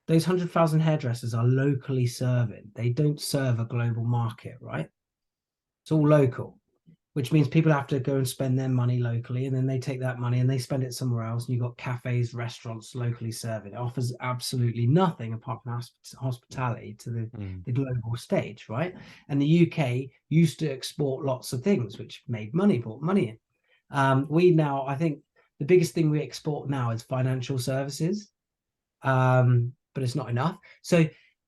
Those 100,000 hairdressers are locally serving. They don't serve a global market, right? It's all local, which means people have to go and spend their money locally, and then they take that money and they spend it somewhere else. And you've got cafes, restaurants locally serving. It offers absolutely nothing apart from hospitality to the global stage, right? And the UK used to export lots of things, which made money, brought money in. We now, I think the biggest thing we export now is financial services, but it's not enough. So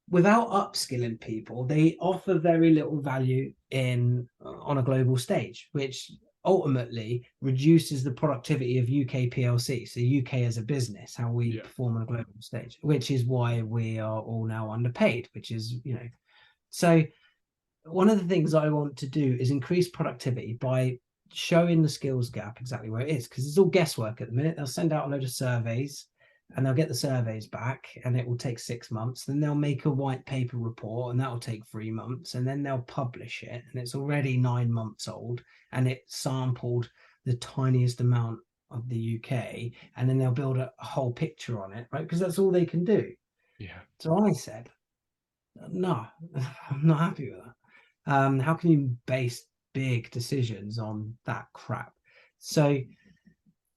without upskilling people, they offer very little value on a global stage, which ultimately reduces the productivity of UK PLC. So UK as a business, how we perform on a global stage, which is why we are all now underpaid, which is, so one of the things I want to do is increase productivity by showing the skills gap exactly where it is, because it's all guesswork at the minute. They'll send out a load of surveys and they'll get the surveys back, and it will take 6 months. Then they'll make a white paper report, and that will take 3 months, and then they'll publish it, and it's already 9 months old, and it sampled the tiniest amount of the UK, and then they'll build a whole picture on it, right? Because that's all they can do. Yeah. So I said, no, I'm not happy with that. How can you base big decisions on that crap? So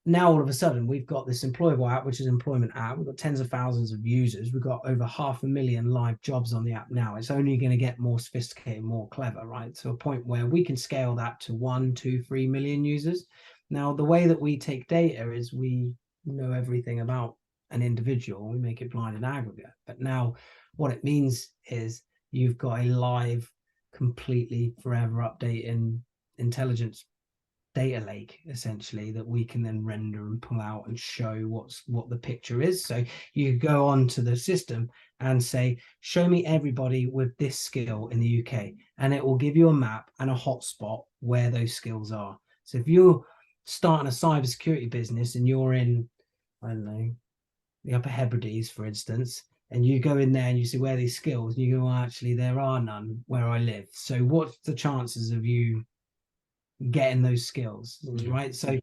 now all of a sudden we've got this Imployable app, which is an employment app. We've got tens of thousands of users. We've got over 500,000 live jobs on the app now. It's only going to get more sophisticated, more clever, right? To a point where we can scale that to 1, 2, 3 million users. Now, the way that we take data is we know everything about an individual. We make it blind and aggregate. But now what it means is you've got a live, completely forever updating intelligence data lake, essentially, that we can then render and pull out and show what the picture is. So you go on to the system and say, show me everybody with this skill in the UK, and it will give you a map and a hotspot where those skills are. So if you're starting a cybersecurity business and you're in, I don't know, the Upper Hebrides, for instance, and you go in there and you see where these skills, and you go, well, actually there are none where I live. So what's the chances of you getting those skills, right? So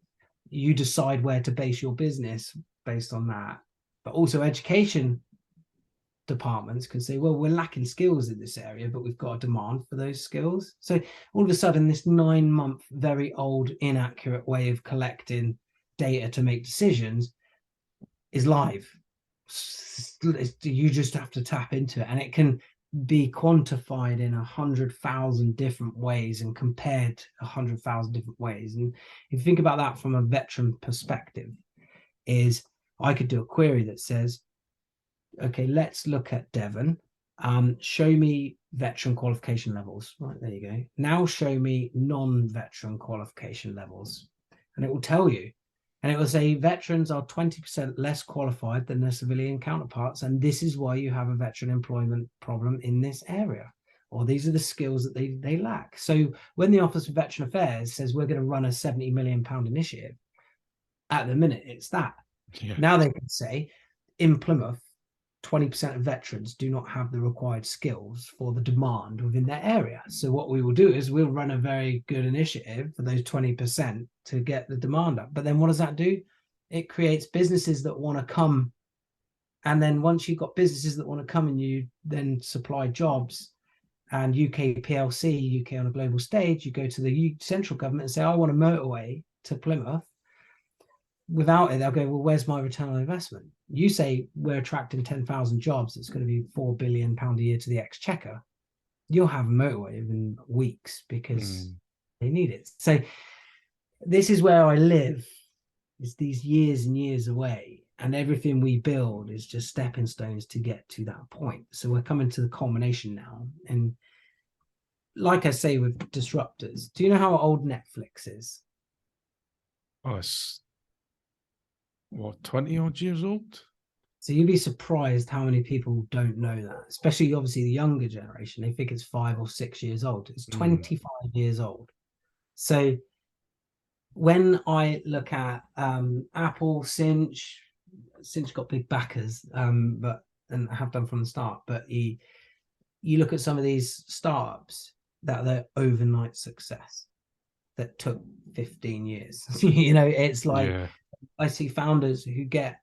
you decide where to base your business based on that. But also education departments can say, well, we're lacking skills in this area, but we've got a demand for those skills. So all of a sudden, this 9-month, very old, inaccurate way of collecting data to make decisions is live. You just have to tap into it, and it can be quantified in 100,000 different ways and compared 100,000 different ways. And if you think about that from a veteran perspective, is I could do a query that says, okay, let's look at Devon. Show me veteran qualification levels. Right, there you go. Now show me non-veteran qualification levels. And it will tell you. And it will say veterans are 20% less qualified than their civilian counterparts. And this is why you have a veteran employment problem in this area. or these are the skills that they lack. So when the Office of Veteran Affairs says we're going to run a £70 million initiative, at the minute it's that. Yeah. Now they can say in Plymouth, 20% of veterans do not have the required skills for the demand within their area. So what we will do is we'll run a very good initiative for those 20% to get the demand up. But then what does that do? It creates businesses that want to come. And then once you've got businesses that want to come and you then supply jobs and UK PLC, UK on a global stage, you go to the central government and say, I want a motorway to Plymouth. Without it, they'll go, well, where's my return on investment? You say we're attracting 10,000 jobs. It's going to be £4 billion a year to the exchequer. You'll have a motorway in weeks because they need it. So this is where I live. It's these years and years away, and everything we build is just stepping stones to get to that point. So we're coming to the culmination now. And like I say with disruptors, do you know how old Netflix is? Oh, it's 20 odd years old? So you'd be surprised how many people don't know that, especially obviously the younger generation. They think it's 5 or 6 years old. It's 25 years old. So when I look at Apple, Cinch got big backers, and have done from the start. But you look at some of these startups that are their overnight success that took 15 years. It's like I see founders who get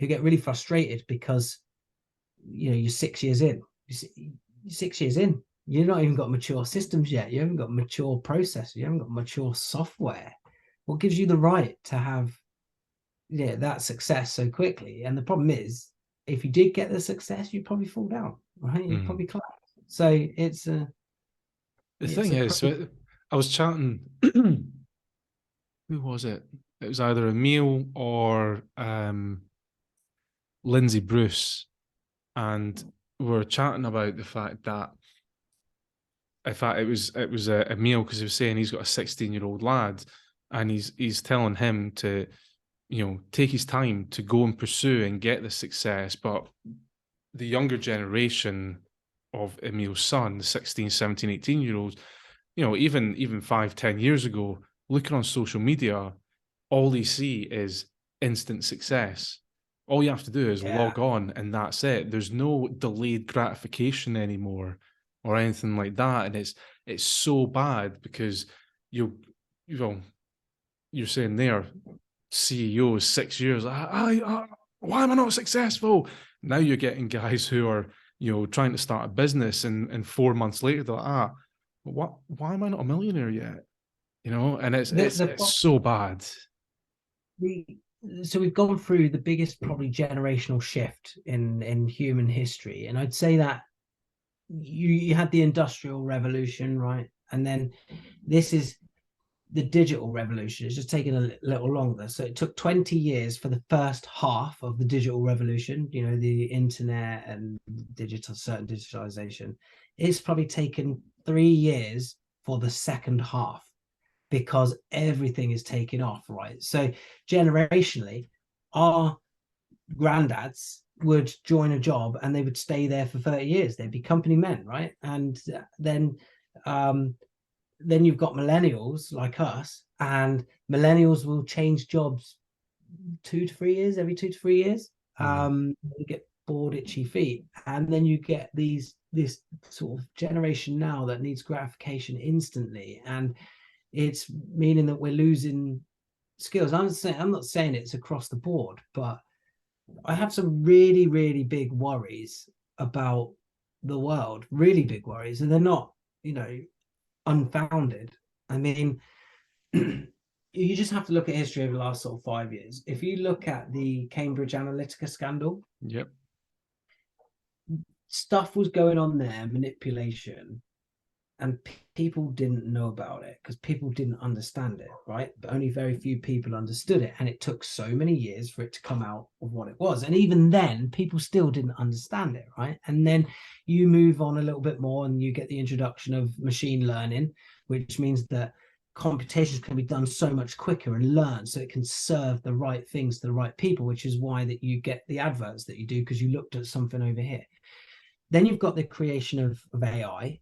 really frustrated because you're 6 years in. You're 6 years in. You've not even got mature systems yet. You haven't got mature processes. You haven't got mature software. What gives you the right to have that success so quickly? And the problem is, if you did get the success, you'd probably fall down, right? You'd probably collapse. So it's a. The thing is, I was chatting. Who was it? It was either Emil or Lindsay Bruce, and we were chatting about the fact that, in fact, it was Emil, because he was saying he's got a 16-year-old lad, and he's telling him to, take his time to go and pursue and get the success. But the younger generation of Emil's son, the 16, 17, 18-year-olds, even 5-10 years ago, looking on social media, all they see is instant success. All you have to do is log on and that's it. There's no delayed gratification anymore or anything like that. And it's so bad because you're saying there, CEOs 6 years, why am I not successful? Now you're getting guys who are, trying to start a business and 4 months later, they're like, why am I not a millionaire yet? And it's so bad. So we've gone through the biggest probably generational shift in human history. And I'd say that you had the Industrial Revolution, right? And then this is the digital revolution. It's just taken a little longer. So it took 20 years for the first half of the digital revolution, the internet and certain digitalization. It's probably taken 3 years for the second half, because everything is taking off, right? So generationally, our granddads would join a job and they would stay there for 30 years. They'd be company men, right? And then you've got millennials like us, and millennials will change jobs 2 to 3 years, every 2 to 3 years. You get bored, itchy feet. And then you get this sort of generation now that needs gratification instantly. And it's meaning that we're losing skills. I'm not saying it's across the board, but I have some really, really big worries about the world, really big worries, and they're not, unfounded. I mean, you just have to look at history over the last sort of 5 years. If you look at the Cambridge Analytica scandal, stuff was going on there, manipulation, and people didn't know about it because people didn't understand it, right? But only very few people understood it. And it took so many years for it to come out of what it was. And even then, people still didn't understand it, right? And then you move on a little bit more and you get the introduction of machine learning, which means that computations can be done so much quicker and learn so it can serve the right things to the right people, which is why that you get the adverts that you do, because you looked at something over here. Then you've got the creation of AI,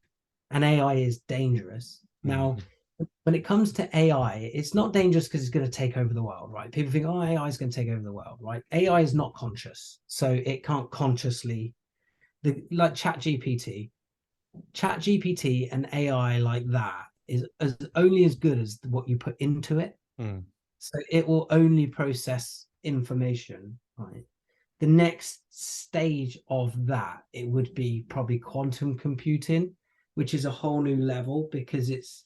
and AI is dangerous. Now, when it comes to AI, it's not dangerous because it's going to take over the world, right? People think, oh, AI is going to take over the world, right? AI is not conscious, so it can't consciously, like ChatGPT and AI like that is only as good as what you put into it. So it will only process information, right? The next stage of that, it would be probably quantum computing, which is a whole new level, because it's,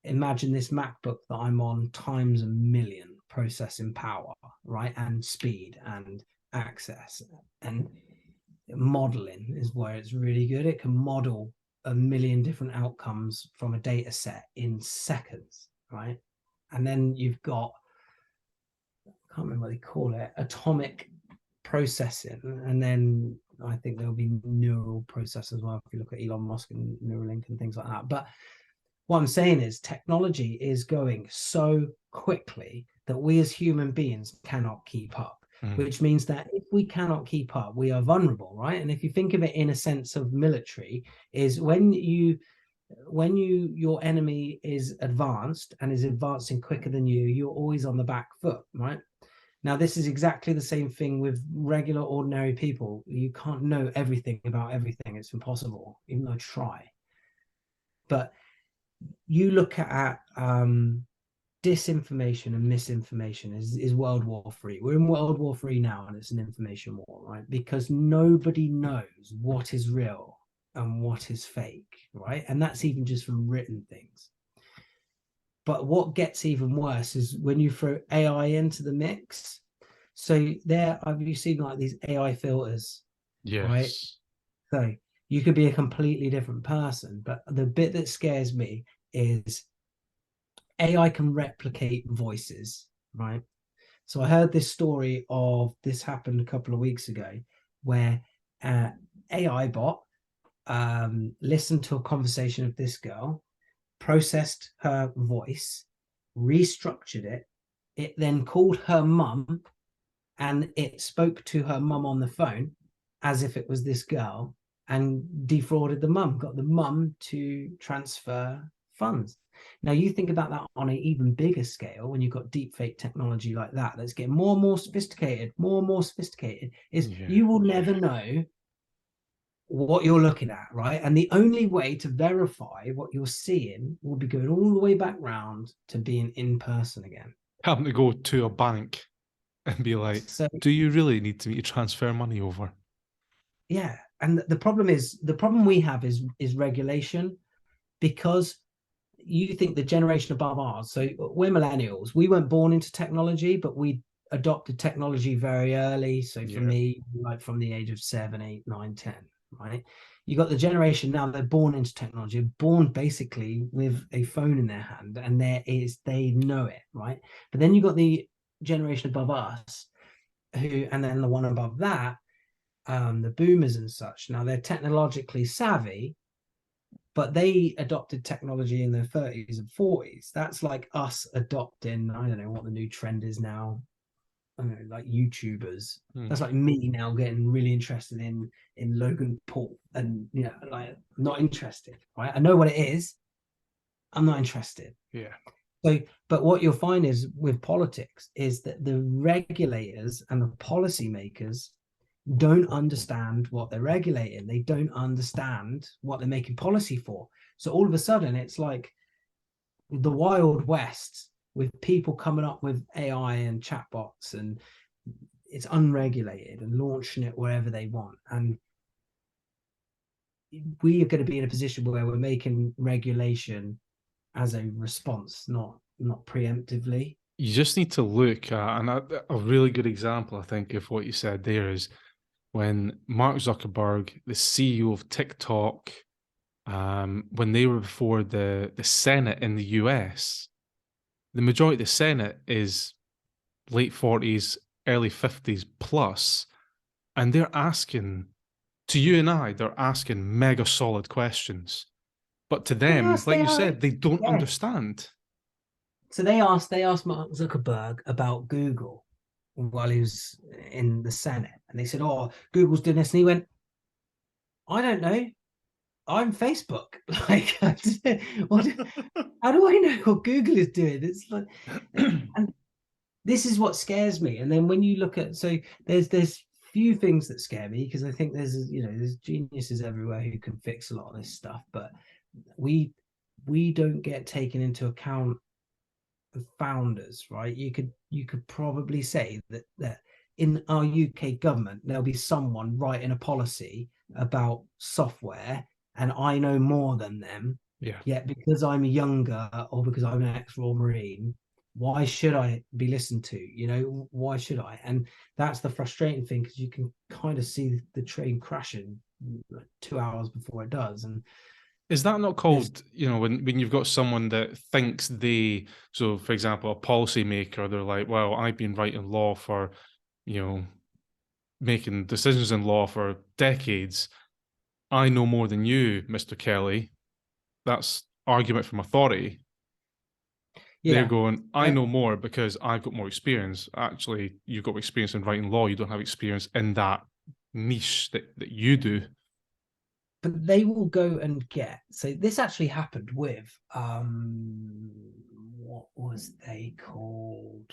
imagine this MacBook that I'm on times a million processing power, right? And speed and access, and modeling is where it's really good. It can model a million different outcomes from a data set in seconds, right? And then you've got, I can't remember what they call it, atomic processing, and then I think there'll be neural process as well if you look at Elon Musk and Neuralink and things like that. But what I'm saying is technology is going so quickly that we as human beings cannot keep up, which means that if we cannot keep up, we are vulnerable, right? And if you think of it in a sense of military, is when your enemy is advanced and is advancing quicker than you, you're always on the back foot, right? Now, this is exactly the same thing with regular, ordinary people. You can't know everything about everything. It's impossible, even though I try. But you look at disinformation and misinformation is World War III. We're in World War III now, and it's an information war, right? Because nobody knows what is real and what is fake, right? And that's even just from written things. But what gets even worse is when you throw AI into the mix. So have you seen like these AI filters? Yes. Right? So you could be a completely different person. But the bit that scares me is AI can replicate voices, right? So I heard this story of, this happened a couple of weeks ago, where AI bot listened to a conversation of this girl, processed her voice, restructured it. It then called her mum, and it spoke to her mum on the phone as if it was this girl, and defrauded the mum, got the mum to transfer funds. Now you think about that on an even bigger scale, when you've got deep fake technology like that, that's getting more and more sophisticated, is you will never know what you're looking at, right? And the only way to verify what you're seeing will be going all the way back round to being in person again. Having to go to a bank and be like, so, do you really need me to transfer money over? Yeah. And the problem we have is regulation, because you think the generation above ours, so we're millennials, we weren't born into technology, but we adopted technology very early. So for me, like from the age of 7, 8, 9, 10, right? You got the generation now, they're born into technology, born basically with a phone in their hand, and they know it, right? But then you got the generation above us, and then the one above that, the boomers and such. Now they're technologically savvy, but they adopted technology in their 30s and 40s. That's like us adopting, I don't know what the new trend is now, I don't know, like YouTubers. That's like me now getting really interested in Logan Paul, and like not interested, right? I know what it is, I'm not interested. Yeah. So, but what you'll find is with politics is that the regulators and the policymakers don't understand what they're regulating. They don't understand what they're making policy for. So all of a sudden, it's like the Wild West, with people coming up with AI and chatbots, and it's unregulated and launching it wherever they want. And we are going to be in a position where we're making regulation as a response, not preemptively. You just need to look at, and a really good example, I think, of what you said there is when Mark Zuckerberg, the CEO of TikTok, when they were before the Senate in the US, the majority of the Senate is late 40s, early 50s plus, and they're asking, to you and I, they're asking mega solid questions. But to them, like you said, they don't understand. So they asked Mark Zuckerberg about Google while he was in the Senate, and they said, "Oh, Google's doing this," and he went, I don't know. I'm Facebook. Like, what, how do I know what Google is doing? It's like, and this is what scares me. And then when you look at, so there's few things that scare me, because I think there's geniuses everywhere who can fix a lot of this stuff, but we don't get taken into account the founders, right? You could probably say that in our UK government there'll be someone writing a policy about software, and I know more than them. Yeah. Yet because I'm younger, or because I'm an ex-Royal Marine, why should I be listened to? Why should I? And that's the frustrating thing, because you can kind of see the train crashing like 2 hours before it does. And Is that not there's called, when you've got someone that thinks so for example, a policymaker, they're like, well, I've been writing law for, making decisions in law for decades. I know more than you, Mr. Kelly. That's argument from authority. They're yeah. going, I uh, know more because I've got more experience. Actually, you've got experience in writing law. You don't have experience in that niche that you do. but they will go and get, so this actually happened with what was they called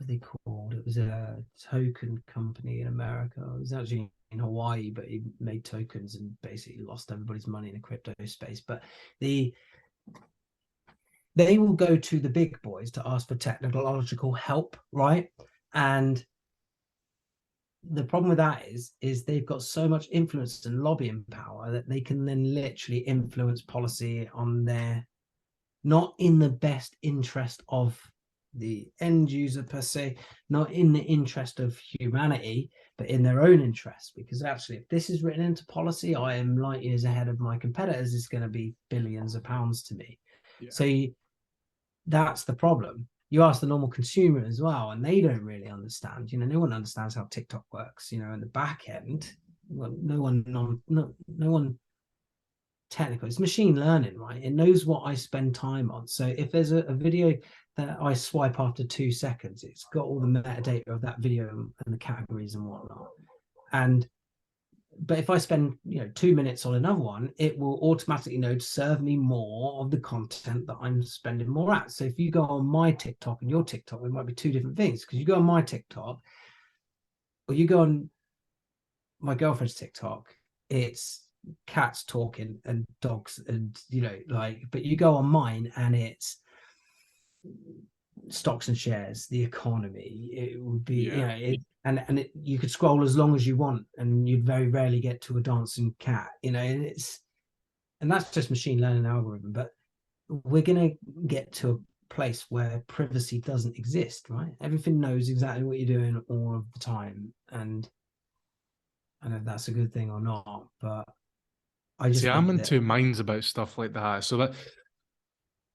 it was a token company in America. It was actually in Hawaii, but he made tokens and basically lost everybody's money in the crypto space. But they will go to the big boys to ask for technological help, right? And the problem with that is they've got so much influence and lobbying power that they can then literally influence policy on their, not in the best interest of the end user per se, not in the interest of humanity, but in their own interest. Because actually, if this is written into policy, I am light years ahead of my competitors. It's going to be billions of pounds to me. Yeah. So that's the problem. You ask the normal consumer as well, and they don't really understand. No one understands how TikTok works. In the back end, well, no one technical. It's machine learning, right? It knows what I spend time on. So if there's a video that I swipe after 2 seconds, it's got all the metadata of that video and the categories and whatnot. But if I spend 2 minutes on another one, it will automatically know to serve me more of the content that I'm spending more at. So if you go on my TikTok and your TikTok, it might be two different things, because you go on my TikTok or you go on my girlfriend's TikTok, it's cats talking and dogs and but you go on mine and it's stocks and shares, the economy. It would be you could scroll as long as you want and you'd very rarely get to a dancing cat, and that's just machine learning algorithm. But we're going to get to a place where privacy doesn't exist, right? Everything knows exactly what you're doing all of the time, and I don't know if that's a good thing or not, but I just I'm think in that two minds about stuff like that. So that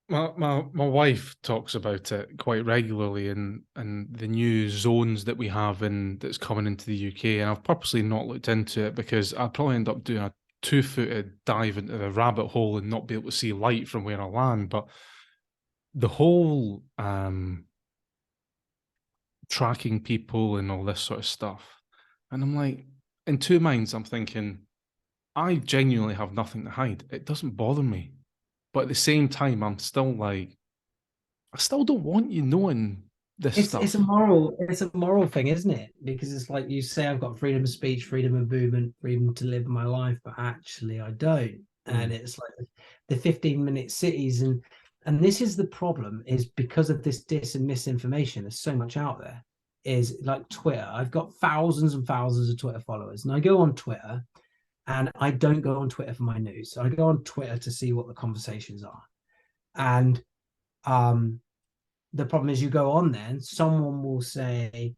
my wife talks about it quite regularly, and the new zones that we have that's coming into the UK, and I've purposely not looked into it because I'd probably end up doing a 2-footed dive into the rabbit hole and not be able to see light from where I land. But the whole tracking people and all this sort of stuff, and I'm like, in two minds, I'm thinking, I genuinely have nothing to hide. It doesn't bother me. But at the same time, I'm still like, I still don't want you knowing this stuff. it's a moral thing, isn't it? Because it's like you say, I've got freedom of speech, freedom of movement, freedom to live my life, but actually I don't. And it's like the 15-minute cities, and this is the problem, is because of this dis and misinformation. There's so much out there. Is like Twitter. I've got thousands and thousands of Twitter followers, and I go on Twitter, and I don't go on Twitter for my news. So I go on Twitter to see what the conversations are. And the problem is, you go on there and someone will say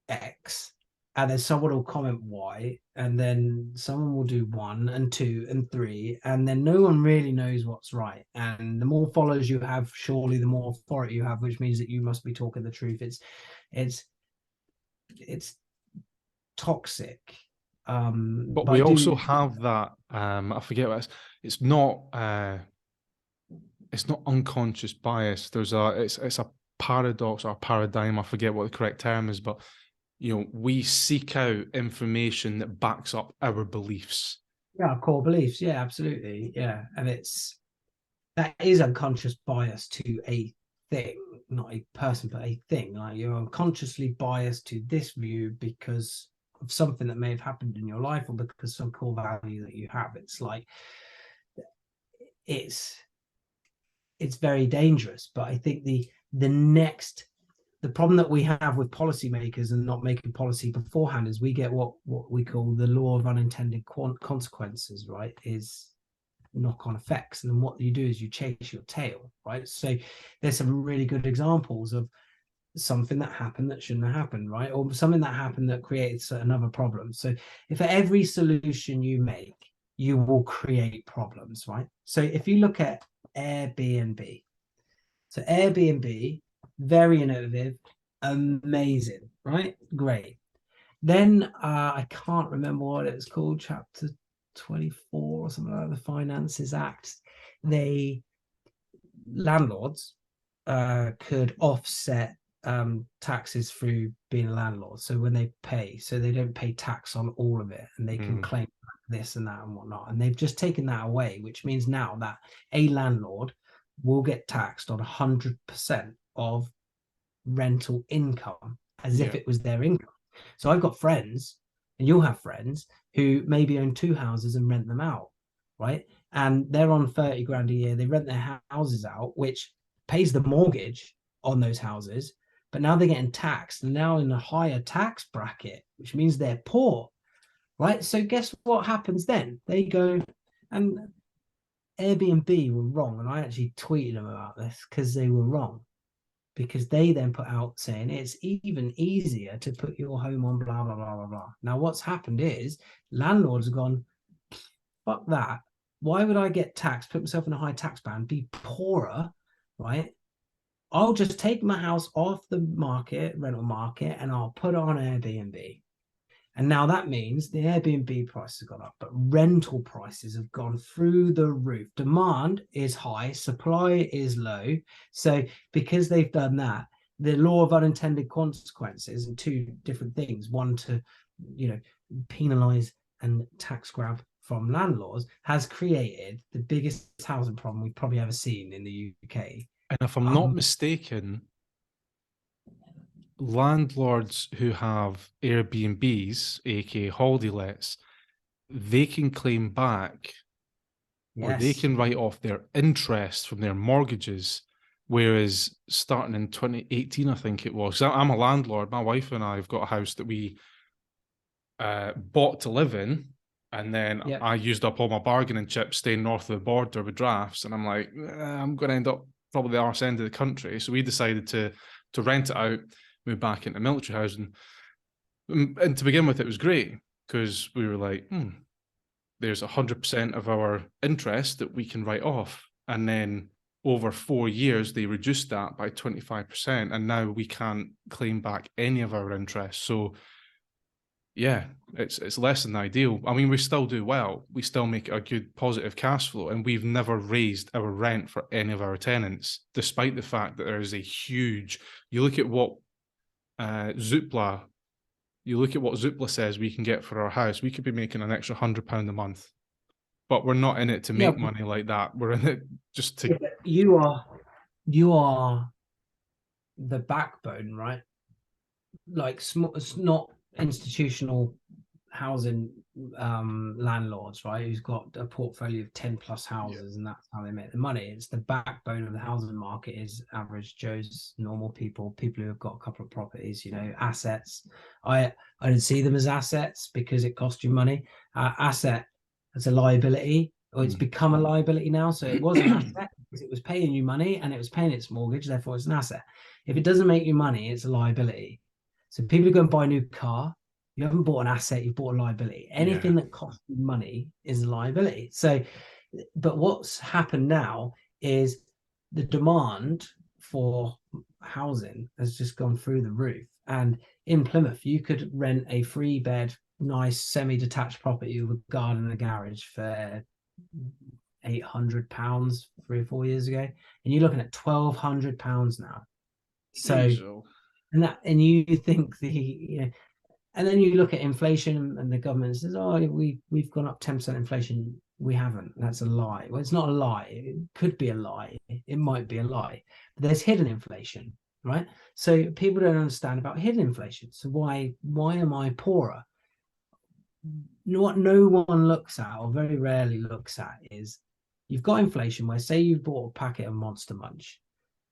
X, and then someone will comment Y, and then someone will do 1 and 2 and 3, and then no one really knows what's right. And the more followers you have, surely the more authority you have, which means that you must be talking the truth. It's toxic. But we also have that. I forget what it's not. It's not unconscious bias. It's a paradox or a paradigm. I forget what the correct term is, but we seek out information that backs up our beliefs. Yeah, core beliefs. Yeah, absolutely. Yeah. And that is unconscious bias to a thing, not a person, but a thing. Like you're unconsciously biased to this view because of something that may have happened in your life, or because some core value that you have. It's like it's very dangerous. But I think the problem that we have with policymakers and not making policy beforehand is we get what we call the law of unintended consequences, right? Is knock-on effects, and then what you do is you chase your tail, right? So there's some really good examples of something that happened that shouldn't have happened, right? Or something that happened that created another problem. So if for every solution you make, you will create problems, right? So if you look at Airbnb, so Airbnb, very innovative, amazing, right? Great. Then I can't remember what it was called, chapter 24 or something like the Finances Act. Landlords could offset taxes through being a landlord. So when they pay, so they don't pay tax on all of it, and they can claim this and that and whatnot. And they've just taken that away, which means now that a landlord will get taxed on 100% of rental income as if it was their income. So I've got friends, and you'll have friends who maybe own 2 houses and rent them out, right? And they're on 30 grand a year. They rent their houses out, which pays the mortgage on those houses. But now they're getting taxed, and now in a higher tax bracket, which means they're poor, right? So guess what happens then? They go, and Airbnb were wrong. And I actually tweeted them about this because they were wrong. Because they then put out saying it's even easier to put your home on blah, blah, blah, blah, blah. Now, what's happened is landlords have gone, fuck that. Why would I get taxed, put myself in a high tax band, be poorer, right? I'll just take my house off the rental market, and I'll put it on Airbnb. And now that means the Airbnb prices have gone up, but rental prices have gone through the roof. Demand is high, supply is low. So because they've done that, the law of unintended consequences, and 2 different things, one to, penalize and tax grab from landlords, has created the biggest housing problem we've probably ever seen in the UK. And if I'm not mistaken, landlords who have Airbnbs, aka holiday lets, they can claim back, or they can write off their interest from their mortgages. Whereas starting in 2018, I think it was, I'm a landlord. My wife and I have got a house that we bought to live in, and then I used up all my bargaining chips staying north of the border with drafts, and I'm like, I'm going to end up probably the arse end of the country. So we decided to rent it out, move back into military housing. And to begin with, it was great because we were like, there's 100% of our interest that we can write off. And then over 4 years, they reduced that by 25%. And now we can't claim back any of our interest. So yeah, it's less than ideal. I mean, we still do well. We still make a good positive cash flow, and we've never raised our rent for any of our tenants, despite the fact that there is a huge, you look at what Zoopla says we can get for our house. We could be making an extra £100 a month, but we're not in it to make money like that. We're in it just to. You are the backbone, right? Like it's not institutional housing landlords, right? Who's got a portfolio of 10 plus houses, and that's how they make the money. It's the backbone of the housing market is average Joe's, normal people who have got a couple of properties, assets. I don't see them as assets because it costs you money. Asset as a liability, or it's become a liability now. So it was an asset because it was paying you money and it was paying its mortgage, therefore it's an asset. If it doesn't make you money, it's a liability. So people who go and buy a new car, you haven't bought an asset, you've bought a liability. Anything that costs you money is a liability. So, but what's happened now is the demand for housing has just gone through the roof. And in Plymouth, you could rent a 3-bed, nice semi-detached property with a garden and a garage for £800 3 or 4 years ago. And you're looking at £1,200 now. So, and you think And then you look at inflation, and the government says, "Oh, we've gone up 10% inflation." We haven't. That's a lie. Well, it's not a lie. It could be a lie. It might be a lie. But there's hidden inflation, right? So people don't understand about hidden inflation. So why am I poorer? What no one looks at, or very rarely looks at, is you've got inflation where, say you bought a packet of Monster Munch,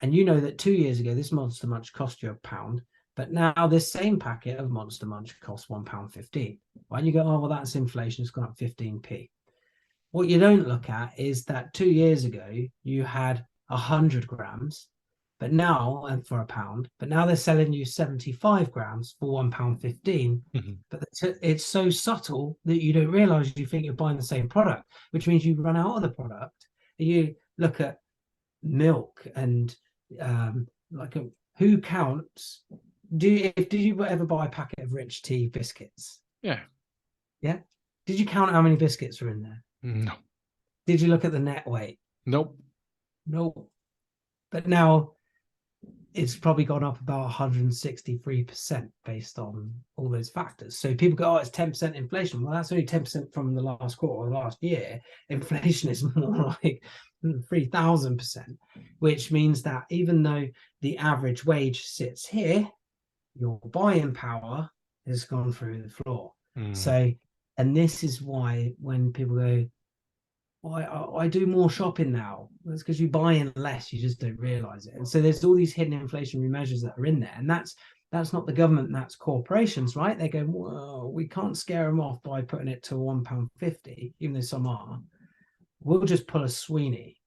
and you know that 2 years ago this Monster Munch cost you £1, but now this same packet of Monster Munch costs £1.15. Right? And you go, oh well, that's inflation, it's gone up 15p. What you don't look at is that 2 years ago you had 100 grams, but now, and for £1, but now they're selling you 75 grams for £1.15. But it's so subtle that you don't realize, you think you're buying the same product, which means you run out of the product. You look at milk and who counts? Did you ever buy a packet of Rich Tea biscuits? Yeah. Did you count how many biscuits are in there? No. Did you look at the net weight? Nope. No. But now it's probably gone up about 163% based on all those factors. So people go, oh, it's 10% inflation. Well, that's only 10% from the last quarter or last year. Inflation is more like 3,000%, which means that even though the average wage sits here, your buying power has gone through the floor. So, and this is why when people go, I do more shopping now. That's because you buy in less. You just don't realize it. And so there's all these hidden inflationary measures that are in there. And that's not the government, that's corporations, right? They're going, well, we can't scare them off by putting it to £1.50, even though some are. We'll just pull a Sweeney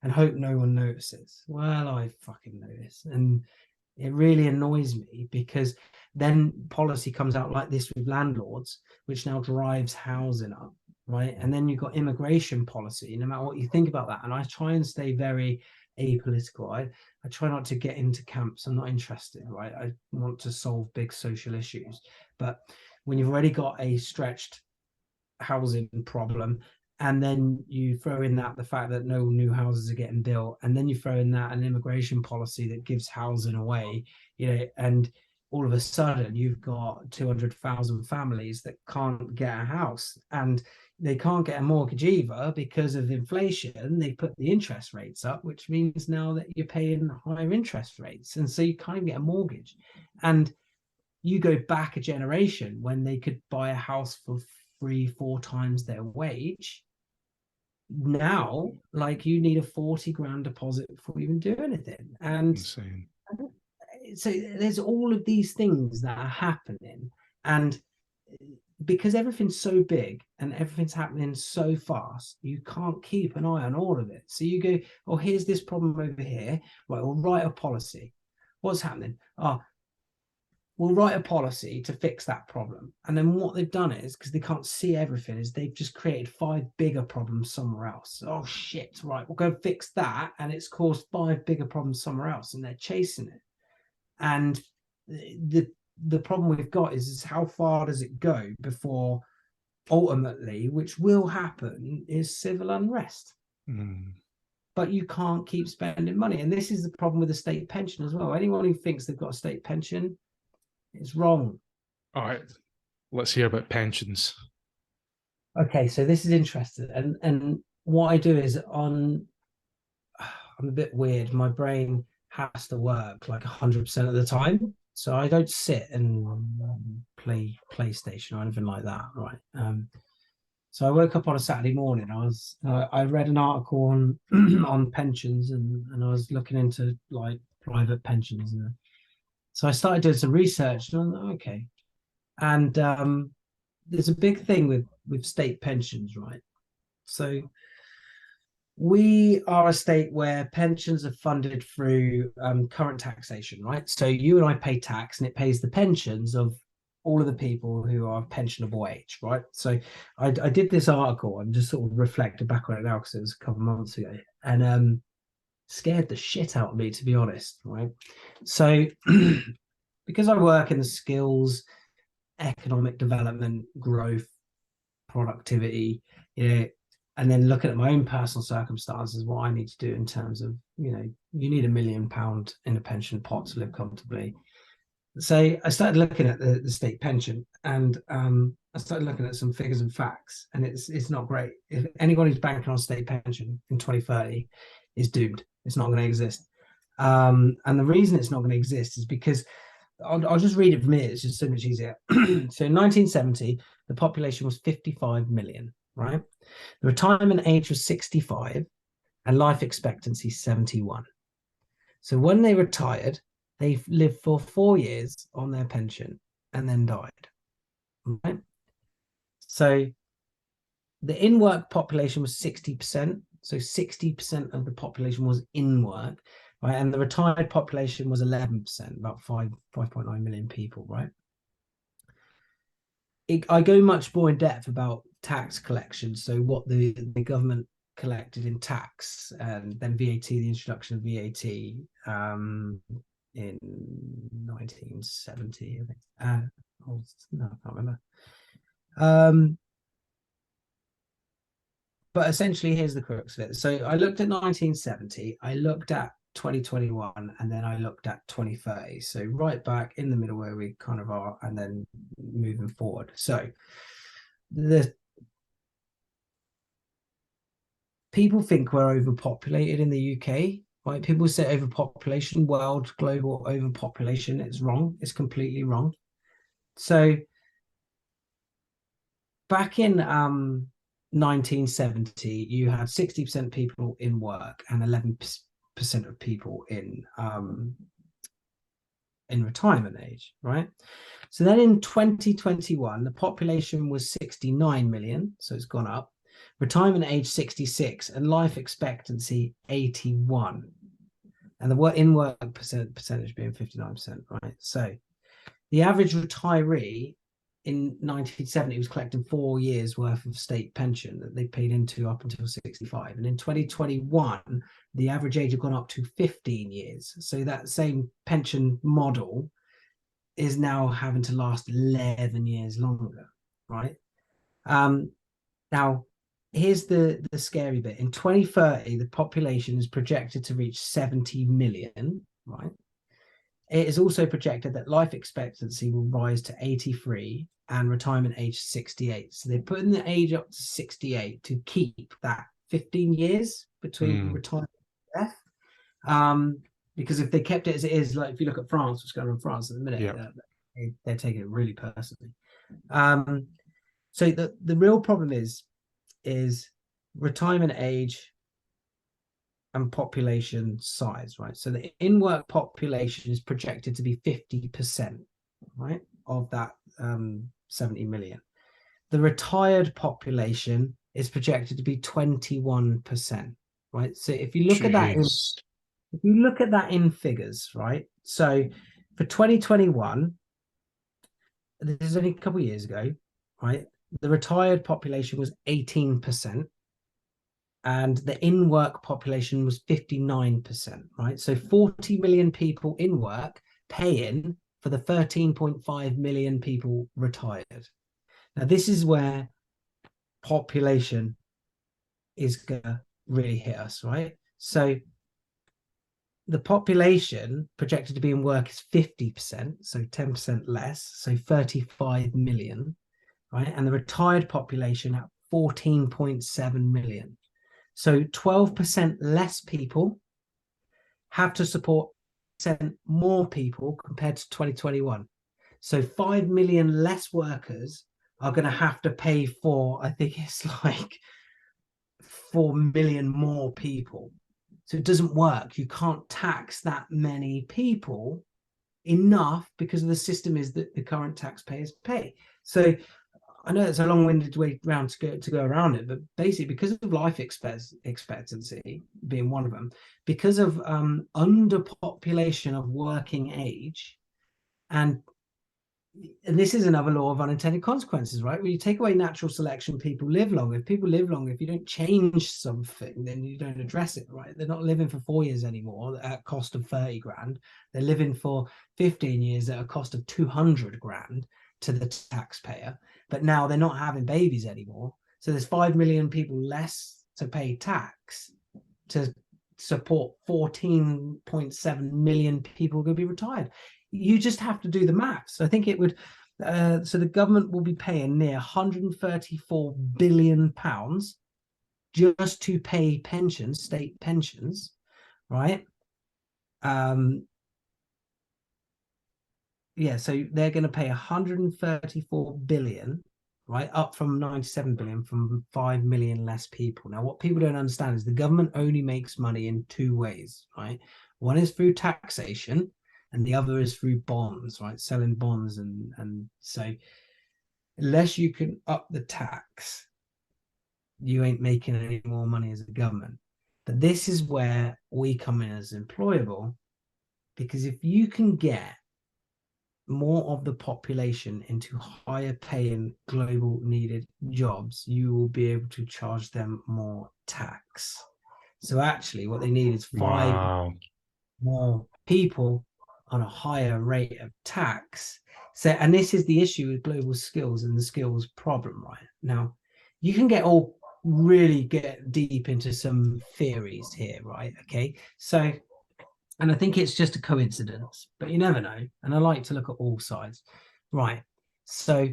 and hope no one notices. Well, I fucking notice. And it really annoys me, because then policy comes out like this with landlords, which now drives housing up. Right. And then you've got immigration policy, no matter what you think about that. And I try and stay very apolitical. I try not to get into camps. I'm not interested. Right. I want to solve big social issues. But when you've already got a stretched housing problem, and then you throw in that the fact that no new houses are getting built, and then you throw in that an immigration policy that gives housing away, and all of a sudden you've got 200,000 families that can't get a house, and they can't get a mortgage either because of inflation. They put the interest rates up, which means now that you're paying higher interest rates, and so you can't get a mortgage. And you go back a generation when they could buy a house for 3-4 times their wage. Now, like, you need a 40 grand deposit before you even do anything. And insane. So there's all of these things that are happening, and because everything's so big and everything's happening so fast, you can't keep an eye on all of it. So you go, oh, here's this problem over here, right, we'll write a policy. What's happening? We'll write a policy to fix that problem. And then what they've done is, because they can't see everything, is they've just created 5 bigger problems somewhere else. Oh shit, right, we'll go fix that, and it's caused 5 bigger problems somewhere else, and they're chasing it. And the problem we've got is how far does it go before ultimately, which will happen, is civil unrest. But you can't keep spending money. And this is the problem with the state pension as well. Anyone who thinks they've got a state pension is wrong. All right, let's hear about pensions. Okay, so this is interesting. And what I do is I'm a bit weird. My brain has to work like 100% of the time. So I don't sit and play PlayStation or anything like that, right? So I woke up on a Saturday morning. I read an article on on pensions, and I was looking into like private pensions, and so I started doing some research. And I was like, okay, and there's a big thing with state pensions, right? So we are a state where pensions are funded through current taxation, right? So you and I pay tax, and it pays the pensions of all of the people who are pensionable age, right? So I did this article and just sort of reflected back on it now, because it was a couple of months ago, and scared the shit out of me, to be honest, right? So because I work in the skills, economic development, growth, productivity, and then looking at my own personal circumstances, what I need to do in terms of, you need £1 million in a pension pot to live comfortably. So I started looking at the state pension, and I started looking at some figures and facts, and it's not great. If anyone who's banking on state pension in 2030 is doomed. It's not going to exist. And the reason it's not going to exist is because I'll just read it from here. It's just so much easier. So in 1970, the population was 55 million, right? The retirement age was 65 and life expectancy 71. So when they retired, they lived for 4 years on their pension and then died, right? So the in-work population was 60%. So 60% of the population was in work, right? And the retired population was 11%, about 5.9 million people, right? I go much more in depth about tax collection. So what the government collected in tax, and then VAT, the introduction of VAT in 1970, I think. No, I can't remember. But essentially, here's the crux of it. So I looked at 1970, I looked at 2021, and then I looked at 2030. So right back in the middle where we kind of are, and then moving forward. So the people think we're overpopulated in the UK, right? People say overpopulation, world, global overpopulation. It's wrong. It's completely wrong. So back in 1970, you had 60% people in work and 11% of people in retirement age, right? So then in 2021, the population was 69 million, so it's gone up. Retirement age 66 and life expectancy 81, and the in work percentage being 59%, right? So the average retiree in 1970 was collecting 4 years worth of state pension that they paid into up until 65, and in 2021 the average age had gone up to 15 years. So that same pension model is now having to last 11 years longer, right? Now here's the scary bit. In 2030 the population is projected to reach 70 million, right? It is also projected that life expectancy will rise to 83 and retirement age 68. So they're putting the age up to 68 to keep that 15 years between retirement and death. Because if they kept it as it is, like if you look at France, what's going on in France at the minute, they're taking it really personally. So the real problem is retirement age and population size, right? So the in-work population is projected to be 50%, right, of that 70 million. The retired population is projected to be 21%, right? So if you look at that in figures, right? So for 2021, this is only a couple of years ago, right? The retired population was 18%. And the in-work population was 59%, right? So 40 million people in work paying for the 13.5 million people retired. Now, this is where population is going to really hit us, right? So the population projected to be in work is 50%, so 10% less, so 35 million, right? And the retired population at 14.7 million. So 12% less people have to support more people compared to 2021. So 5 million less workers are going to have to pay for, I think it's like 4 million more people. So it doesn't work. You can't tax that many people enough because the system is that the current taxpayers pay. So I know it's a long-winded way around to go around it, but basically because of life expectancy being one of them, because of underpopulation of working age, and this is another law of unintended consequences, right? When you take away natural selection, people live longer. If people live longer, if you don't change something, then you don't address it, right? They're not living for 4 years anymore at a cost of 30 grand. They're living for 15 years at a cost of 200 grand to the taxpayer. But now they're not having babies anymore. So there's 5 million people less to pay tax to support 14.7 million people going to be retired. you just have to do the maths. I think it would. So the government will be paying near 134 billion pounds just to pay pensions, state pensions, right? Yeah, so they're going to pay 134 billion, right, up from 97 billion from 5 million less people. Now, what people don't understand is the government only makes money in two ways, right? One is through taxation, and the other is through bonds, right? Selling bonds, and so unless you can up the tax, you ain't making any more money as a government. But this is where we come in as employable, because if you can get more of the population into higher paying global needed jobs, you will be able to charge them more tax. So actually what they need is 5 Wow. more people on a higher rate of tax. So, and this is the issue with global skills and the skills problem, right? Now, you can really get deep into some theories here, right? Okay. So, and I think it's just a coincidence, but you never know. And I like to look at all sides. Right. So,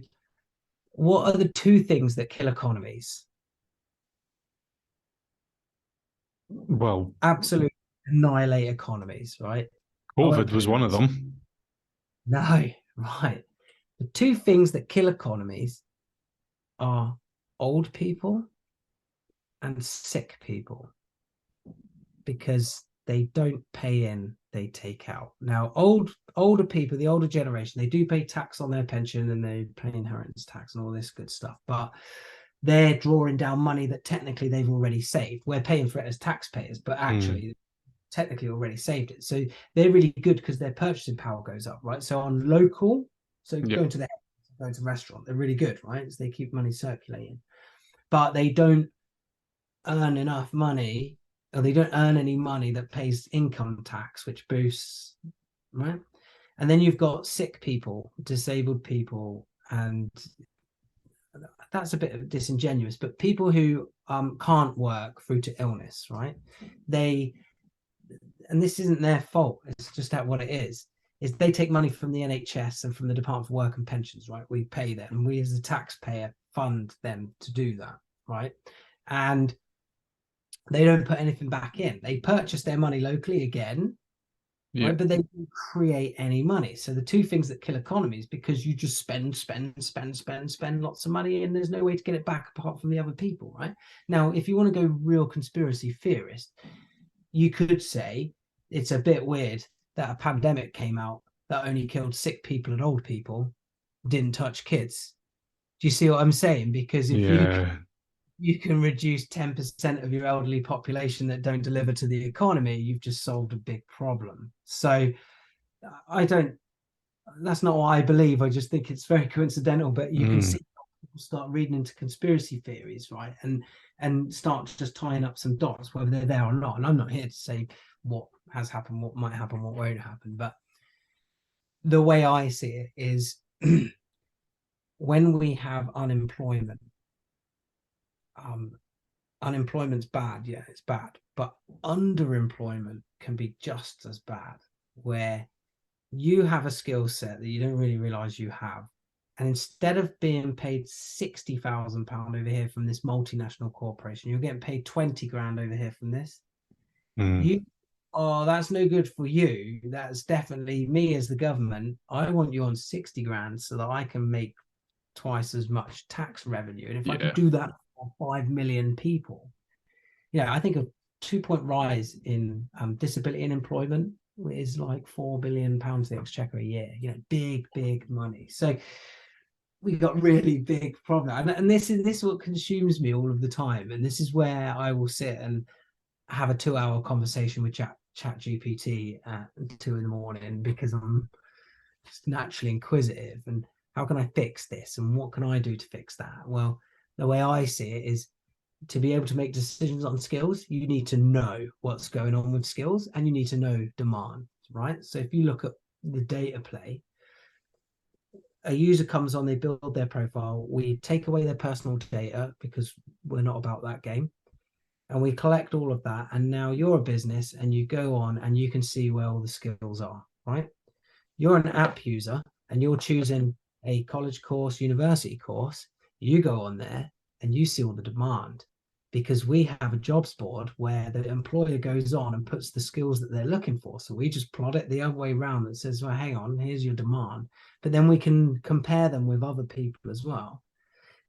what are the two things that kill economies? Well, Absolutely annihilate economies, right? COVID was one of them. No, right. The two things that kill economies are old people and sick people, because they don't pay in, they take out. Now, older people, the older generation, they do pay tax on their pension and they pay inheritance tax and all this good stuff, but they're drawing down money that technically they've already saved. We're paying for it as taxpayers, but actually technically already saved it. So they're really good because their purchasing power goes up, right? So on local, so going to a restaurant, they're really good, right? So they keep money circulating, but they don't earn enough money, or they don't earn any money that pays income tax, which boosts, right? And then you've got sick people, disabled people, and that's a bit disingenuous, but people who can't work through to illness, right? And this isn't their fault, it's just what it is they take money from the NHS and from the Department for Work and Pensions, right? We pay them, and we as a taxpayer fund them to do that, right? And they don't put anything back in. They purchase their money locally again, right? But they don't create any money. So the two things that kill economies, because you just spend lots of money, and there's no way to get it back apart from the other people, right? Now, if you want to go real conspiracy theorist, you could say it's a bit weird that a pandemic came out that only killed sick people and old people, didn't touch kids. Do you see what I'm saying? Because if you can reduce 10% of your elderly population that don't deliver to the economy, you've just solved a big problem. So that's not what I believe. I just think it's very coincidental, but you can see people start reading into conspiracy theories, right? And start just tying up some dots, whether they're there or not. And I'm not here to say what has happened, what might happen, what won't happen. But the way I see it is when we have unemployment, unemployment's bad, yeah, it's bad, but underemployment can be just as bad, where you have a skill set that you don't really realize you have, and instead of being paid £60,000 over here from this multinational corporation, you're getting paid 20 grand over here from this. That's no good for you. That's definitely me as the government. I want you on 60 grand so that I can make twice as much tax revenue. And if I can do that for 5 million people, I think a 2-point rise in disability unemployment is like £4 billion the exchequer a year. Big money. So we got really big problem, and this is what consumes me all of the time. And this is where I will sit and have a 2-hour conversation with chat GPT at 2 a.m, because I'm just naturally inquisitive. And how can I fix this, and what can I do to fix that? Well, the way I see it is, to be able to make decisions on skills, you need to know what's going on with skills, and you need to know demand, right? So if you look at the data play, a user comes on, they build their profile, we take away their personal data because we're not about that game, and we collect all of that. And now you're a business, and you go on and you can see where all the skills are, right? you're an app user and you're choosing a college course, university course, you go on there and you see all the demand, because we have a jobs board where the employer goes on and puts the skills that they're looking for. So we just plot it the other way around that says, well, hang on, here's your demand. But then we can compare them with other people as well.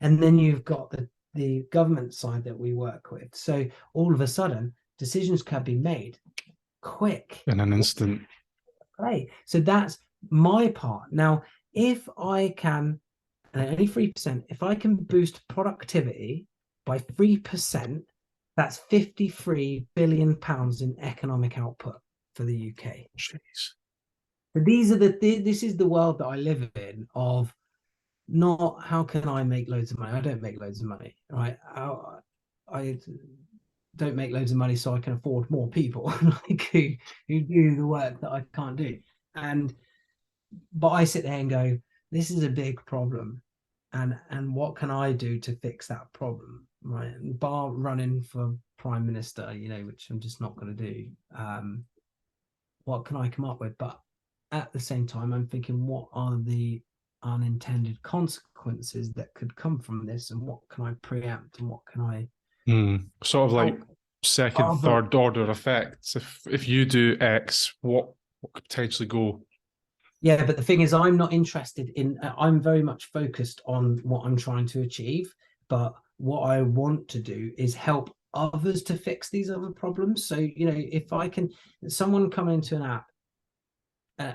And then you've got the government side that we work with. So all of a sudden, decisions can be made quick in an instant. play. So that's my part. Now, if I can, and only 3%, if I can boost productivity by 3%, that's 53 billion pounds in economic output for the UK. Jeez. So this is the world that I live in, of not how can I make loads of money. I don't make loads of money, right? I don't make loads of money so I can afford more people like who do the work that I can't do. But I sit there and go, this is a big problem, and what can I do to fix that problem, right? And bar running for prime minister, which I'm just not going to do. What can I come up with? But at the same time, I'm thinking, what are the unintended consequences that could come from this, and what can I preempt, and what can I sort of like second, third order effects. If you do X, what could potentially go? Yeah, but the thing is, I'm not interested in. I'm very much focused on what I'm trying to achieve. But what I want to do is help others to fix these other problems. So if I can, someone come into an app,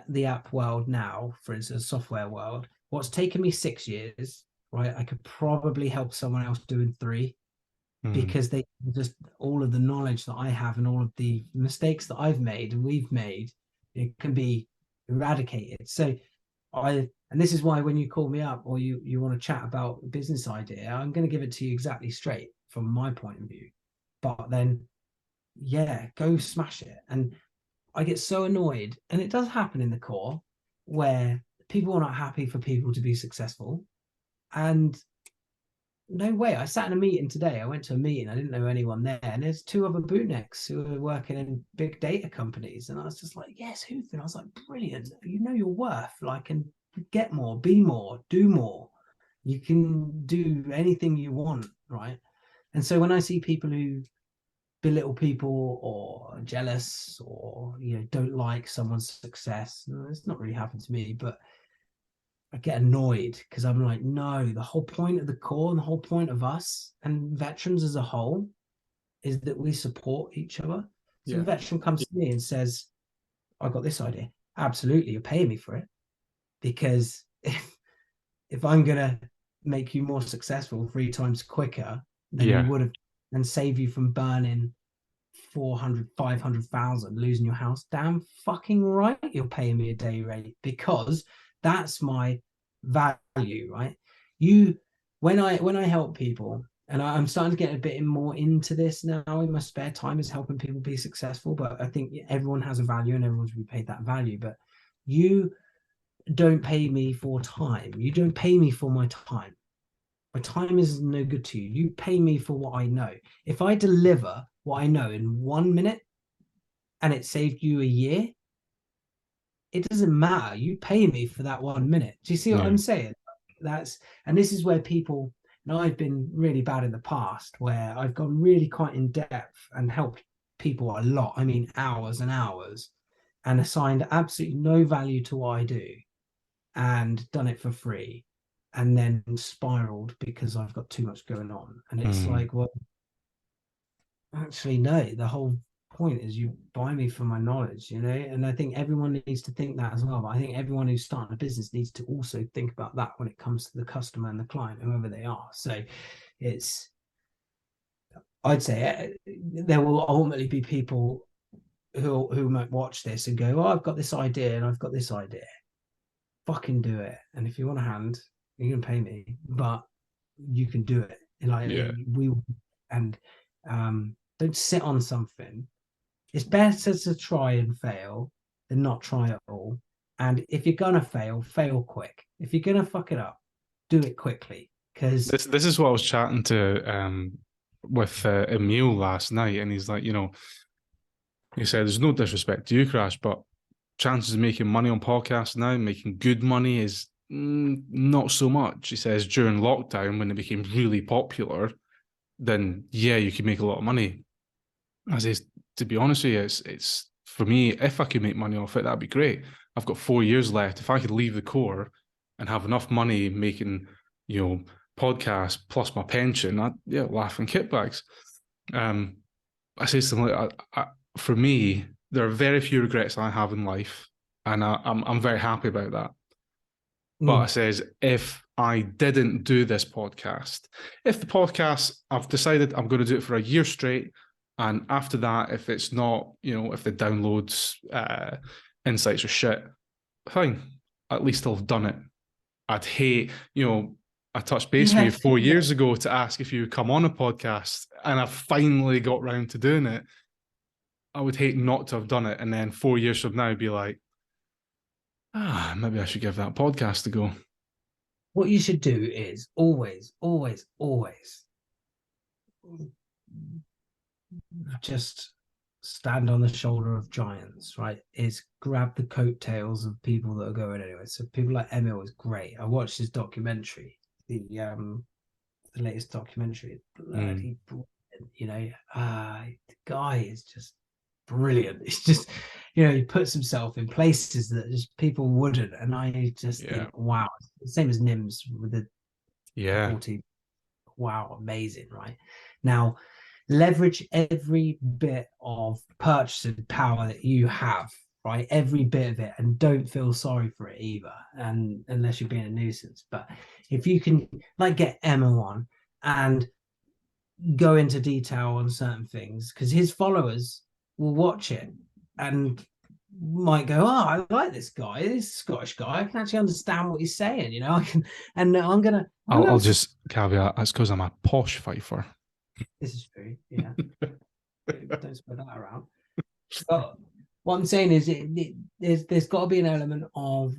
the app world now, for instance, software world, what's taken me 6 years, right? I could probably help someone else do in 3, because they just, all of the knowledge that I have and all of the mistakes that I've made and we've made, it can be eradicated. So and this is why when you call me up or you want to chat about a business idea, I'm going to give it to you exactly straight from my point of view. But then, yeah, go smash it. And I get so annoyed, and it does happen in the core, where people are not happy for people to be successful. And no way. I sat in a meeting today. I went to a meeting. I didn't know anyone there. And there's 2 other bootnecks who are working in big data companies. And I was just like, yes, who? And I was like, brilliant. You know your worth. Like, and get more, be more, do more. You can do anything you want, right? And so when I see people who belittle people or are jealous or don't like someone's success, it's not really happened to me, but I get annoyed, because I'm like, no, the whole point of the core and the whole point of us and veterans as a whole is that we support each other. So a veteran comes to me and says, I got this idea. Absolutely, you're paying me for it, because if I'm gonna make you more successful 3 times quicker than you would have, and save you from burning 400, 500,000, losing your house, damn fucking right you're paying me a day rate, because that's my value, right? When I help people, and I'm starting to get a bit more into this now in my spare time, is helping people be successful. But I think everyone has a value and everyone's be paid that value. But you don't pay me for time. You don't pay me for my time. My time is no good to you. You pay me for what I know. If I deliver what I know in 1 minute and it saved you a year, it doesn't matter. You pay me for that 1 minute. Do you see what I'm saying? And this is where people, and I've been really bad in the past, where I've gone really quite in depth and helped people a lot. I mean, hours and hours, and assigned absolutely no value to what I do, and done it for free, and then spiraled because I've got too much going on. And it's like, well, actually, no, the whole point is you buy me for my knowledge, and I think everyone needs to think that as well. But I think everyone who's starting a business needs to also think about that when it comes to the customer and the client, whoever they are. So I'd say there will ultimately be people who might watch this and go, oh, I've got this idea and I've got this idea. Fucking do it. And if you want a hand, you can pay me, but you can do it. Don't sit on something. It's better to try and fail than not try at all. And if you're gonna fail quick. If you're gonna fuck it up, do it quickly. Because this is what I was chatting to with Emil last night, and he's like, he said, there's no disrespect to you, Crash, but chances of making money on podcasts now, making good money, is not so much. He says during lockdown, when it became really popular, then yeah, you could make a lot of money. I says, to be honest with you, it's for me, if I could make money off it, that'd be great. I've got 4 years left. If I could leave the core and have enough money making, podcasts plus my pension, laugh and kickbacks. I say something like, for me, there are very few regrets I have in life, and I'm very happy about that. But I says, if I didn't do this podcast, if the podcast, I've decided I'm going to do it for a year straight, and after that, if it's not, if the downloads, insights are shit, fine. At least I'll have done it. I'd hate, I touched base with you 4 years ago to ask if you would come on a podcast, and I finally got round to doing it. I would hate not to have done it, and then 4 years from now be like, maybe I should give that podcast a go. What you should do is always, always, always just stand on the shoulder of giants, right? Is grab the coattails of people that are going anyway. So people like Emil is great. I watched his documentary, the latest documentary. Bloody brilliant, the guy is just brilliant. It's just, he puts himself in places that just people wouldn't, and I just think, wow. Same as Nims with the 40. Wow, amazing, right? Now, leverage every bit of purchasing power that you have, right? Every bit of it, and don't feel sorry for it either, and unless you're being a nuisance. But if you can, like, get Emma on and go into detail on certain things, because his followers will watch it and might go, I like this guy, this Scottish guy. I can actually understand what he's saying, I can, and I'll just caveat, that's because I'm a posh fifer. This is true, yeah. Don't spread that around. But what I'm saying is, there's got to be an element of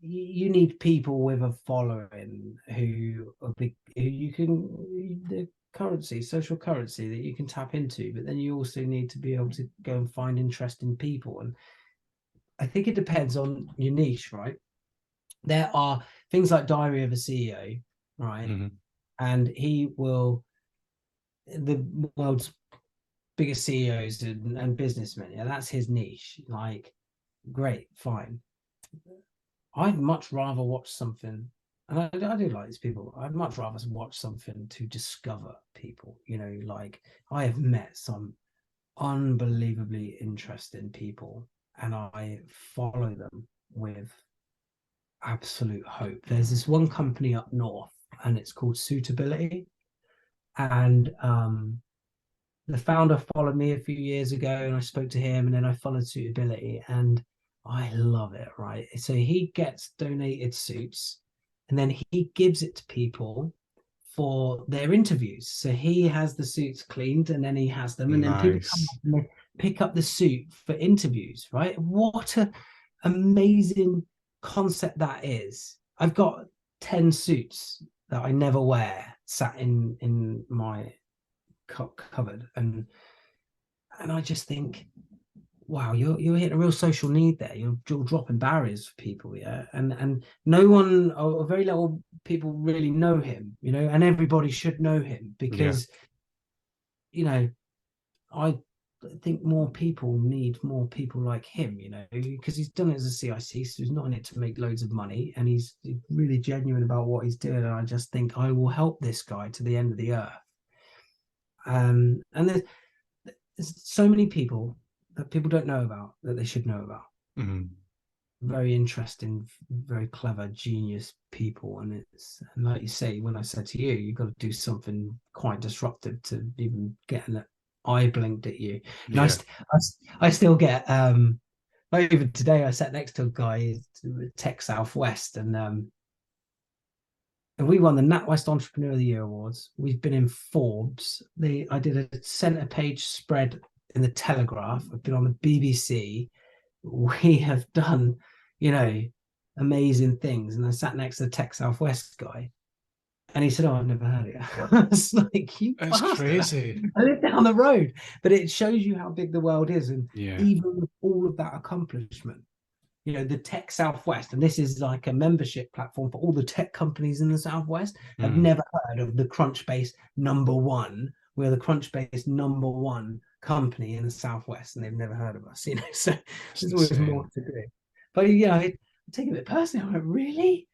you need people with a following who you can, the currency, social currency that you can tap into, but then you also need to be able to go and find interesting people. And I think it depends on your niche, right? There are things like Diary of a CEO, right? Mm-hmm. And he will, the world's biggest CEOs and businessmen, that's his niche. Like, great, fine. I'd much rather watch something, and I do like these people, I'd much rather watch something to discover people. Like, I have met some unbelievably interesting people, and I follow them with absolute hope. There's this one company up north, and it's called Suitability, and the founder followed me a few years ago, and I spoke to him, and then I followed Suitability, and I love it, right? So he gets donated suits, and then he gives it to people for their interviews. So he has the suits cleaned, and then he has them, and then people come up and they pick up the suit for interviews, right? What an amazing concept that is. I've got 10 suits that I never wear sat in my cupboard, and I just think, wow, you're hitting a real social need there. You're dropping barriers for people, and no one, or very little people, really know him, and everybody should know him, because I think more people need more people like him, because he's done it as a CIC, so he's not in it to make loads of money, and he's really genuine about what he's doing. And I just think I will help this guy to the end of the earth. And there's so many people that people don't know about that they should know about. Mm-hmm. Very interesting, very clever, genius people. And like you say, when I said to you, you've got to do something quite disruptive to even get an eye blinked at you. And I still get like even today I sat next to a guy, Tech Southwest, and we won the NatWest Entrepreneur of the Year awards. We've been in Forbes. I did a centre page spread in the Telegraph. I've been on the BBC. We have done, amazing things. And I sat next to the Tech Southwest guy, And he said, "Oh, I've never heard it." I was like, "You It's bastard." crazy. I live down the road. But it shows you how big the world is. And Yeah. even with all of that accomplishment, the Tech Southwest, and this is like a membership platform for all the tech companies in the Southwest, have never heard of the Crunchbase #1. We're the Crunchbase #1 company in the Southwest, and they've never heard of us, So It's there's always insane. more to do. But I take it a bit personally. I'm like, really?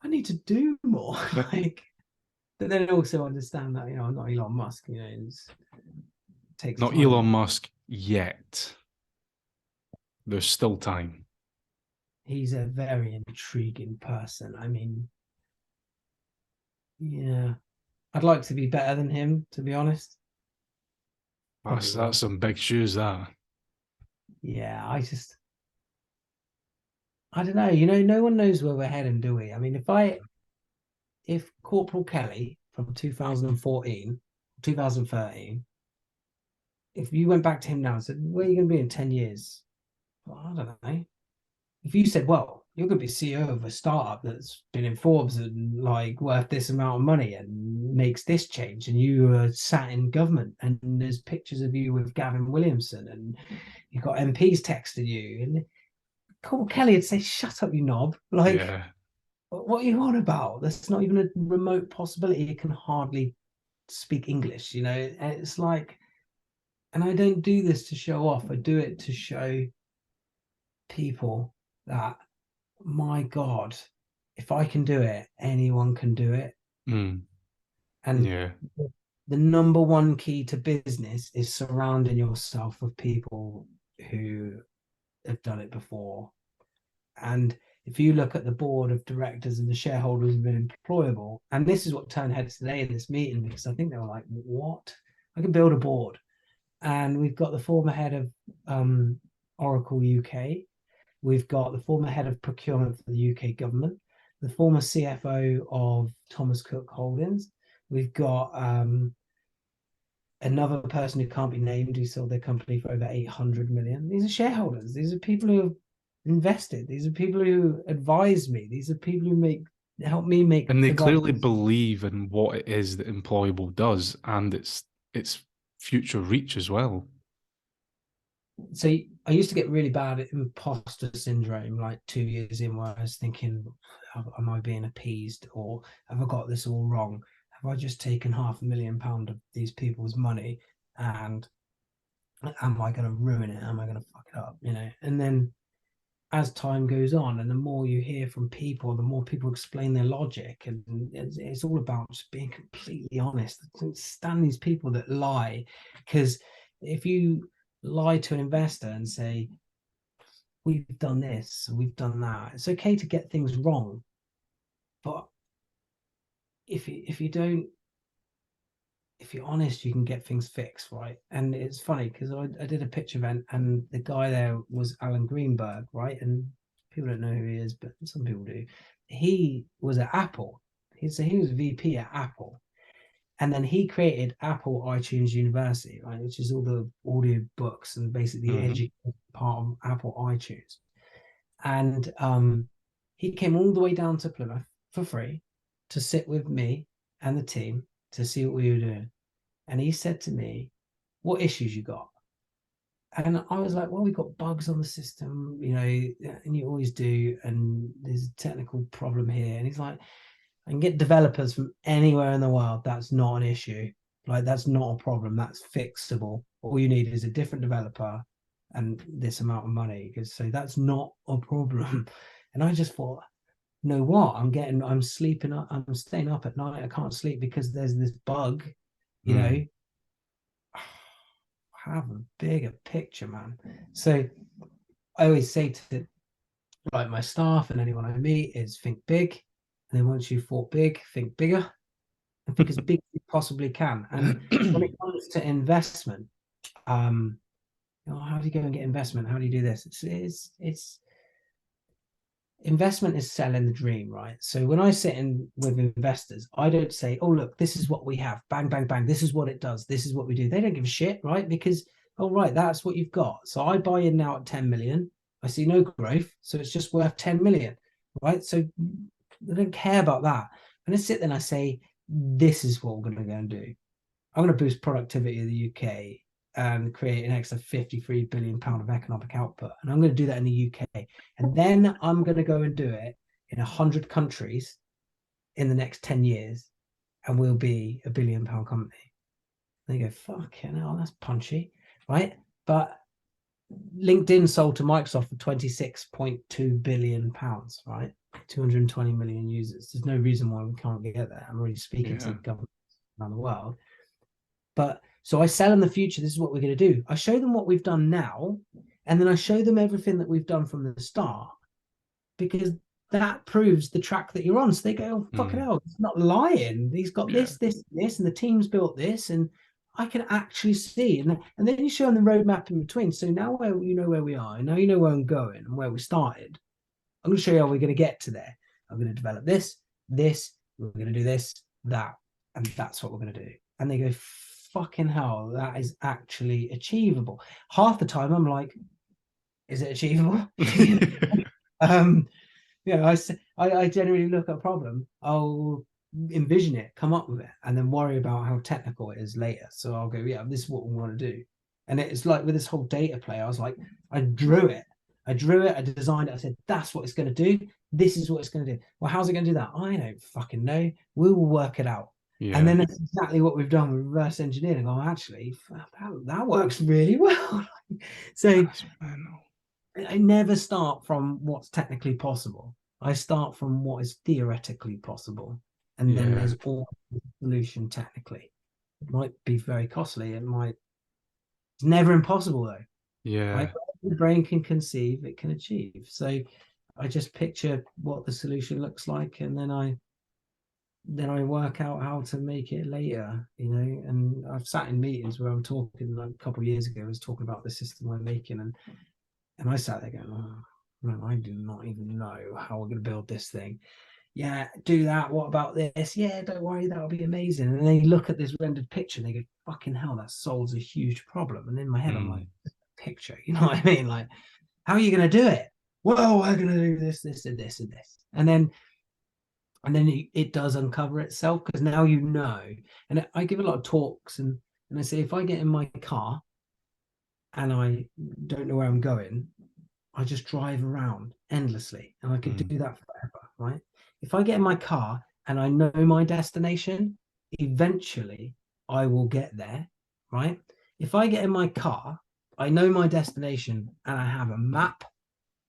I need to do more. Like, but then also understand that, I'm not Elon Musk, it takes Not time. Elon Musk yet. There's still time. He's a very intriguing person. I mean, yeah, I'd like to be better than him, to be honest. Probably will. That's some big shoes, that. Yeah, I don't know. No one knows where we're heading, do we? I mean, if Corporal Kelly from 2014, 2013, if you went back to him now and said, "Where are you going to be in 10 years?" Well, I don't know. If you said, "Well, you're going to be CEO of a startup that's been in Forbes and like worth this amount of money and makes this change," and you are sat in government and there's pictures of you with Gavin Williamson and you've got MPs texting you, and Corporal Kelly would say, "Shut up, you knob. Like, Yeah. what are you on about? That's not even a remote possibility. You can hardly speak English, And it's like, and I don't do this to show off. I do it to show people that, my God, if I can do it, anyone can do it. And Yeah. the #1 key to business is surrounding yourself with people who have done it before. And if you look at the board of directors and the shareholders have been Imployable, and this is what turned heads today in this meeting, because I think they were like, "What? I can build a board." And we've got the former head of Oracle UK. We've got the former head of procurement for the UK government, the former CFO of Thomas Cook Holdings. We've got another person who can't be named who sold their company for over 800 million. These are shareholders. These are people who have invested. These are people who advise me. These are people who help me make. And they clearly believe in what it is that Employable does and its future reach as well. So I used to get really bad at imposter syndrome, like 2 years in, where I was thinking, am I being appeased, or have I got this all wrong? Have I just taken £500,000 of these people's money, and am I going to ruin it? Am I going to fuck it up? And then as time goes on, and the more you hear from people, the more people explain their logic, and it's all about just being completely honest. I don't stand these people that lie, because if you lie to an investor and say, "We've done this, we've done that," it's okay to get things wrong, but if you're honest, you can get things fixed, right? And it's funny because I did a pitch event, and the guy there was Alan Greenberg, right? And people don't know who he is, but some people do. He was at Apple. He was VP at Apple, and then he created Apple iTunes University, right, which is all the audio books and basically the education part of Apple iTunes. And he came all the way down to Plymouth for free to sit with me and the team to see what we were doing. And he said to me, "What issues you got?" And I was like, "Well, we've got bugs on the system, and you always do, and there's a technical problem here." And he's like, "I can get developers from anywhere in the world. That's not an issue. Like, that's not a problem. That's fixable. All you need is a different developer and this amount of money." So that's not a problem. And I just thought, you know what? I'm sleeping up. I'm staying up at night. I can't sleep because there's this bug, have a bigger picture, man. So I always say to like my staff and anyone I meet is think big. And then once you've thought big, think bigger. And think as big as you possibly can. And when it comes to investment, how do you go and get investment? How do you do this? It's investment is selling the dream, right? So when I sit in with investors, I don't say, "Oh, look, this is what we have. Bang, bang, bang. This is what it does. This is what we do." They don't give a shit, right? Because, oh, right, that's what you've got. So I buy in now at 10 million. I see no growth. So it's just worth 10 million, right? So they don't care about that. And I sit there and I say, this is what we're going to go and do. I'm going to boost productivity of the UK and create an extra £53 billion of economic output. And I'm going to do that in the UK. And then I'm going to go and do it in 100 countries in the next 10 years. And we'll be a £1 billion company. And they go, fucking hell, that's punchy, right? But LinkedIn sold to Microsoft for £26.2 billion, right? 220 million users. There's no reason why we can't get there. I'm already speaking to governments around the world. But so I sell in the future, this is what we're going to do. I show them what we've done now, and then I show them everything that we've done from the start, because that proves the track that you're on. So they go, oh, fucking hell, he's not lying. He's got this, and the team's built this, and I can actually see. And then you show them the roadmap in between. So now you know where we are, and now you know where I'm going and where we started. I'm going to show you how we're going to get to there. I'm going to develop this, we're going to do this, that, and that's what we're going to do. And they go, fucking hell, that is actually achievable. Half the time I'm like, is it achievable? I generally look at a problem, I'll envision it, come up with it, and then worry about how technical it is later. So I'll go, yeah, this is what we want to do. And it's like with this whole data play, I was like, I drew it, I designed it, I said, that's what it's going to do, this is what it's going to do. Well, how's it going to do that? I don't fucking know, we will work it out. And then that's exactly what we've done with reverse engineering. Oh, actually, that works really well. So I never start from what's technically possible. I start from what is theoretically possible. And then there's all the solution technically. It might be very costly. It's never impossible though. Yeah. Right? The brain can conceive, it can achieve. So I just picture what the solution looks like, and then I work out how to make it later, and I've sat in meetings where I'm talking, like a couple of years ago, I was talking about the system we're making, and I sat there going, oh, man, I do not even know how we're going to build this thing. Yeah, do that. What about this? Yeah, don't worry, that'll be amazing. And they look at this rendered picture and they go, fucking hell, that solves a huge problem. And in my head, I'm like, picture, you know what I mean? Like, how are you going to do it? Well, we're going to do this, this, and this, and this. And then it does uncover itself, because now you know. And I give a lot of talks, and I say, if I get in my car and I don't know where I'm going, I just drive around endlessly, and I could do that forever, right? If I get in my car and I know my destination, eventually I will get there, right? If I get in my car, I know my destination, and I have a map,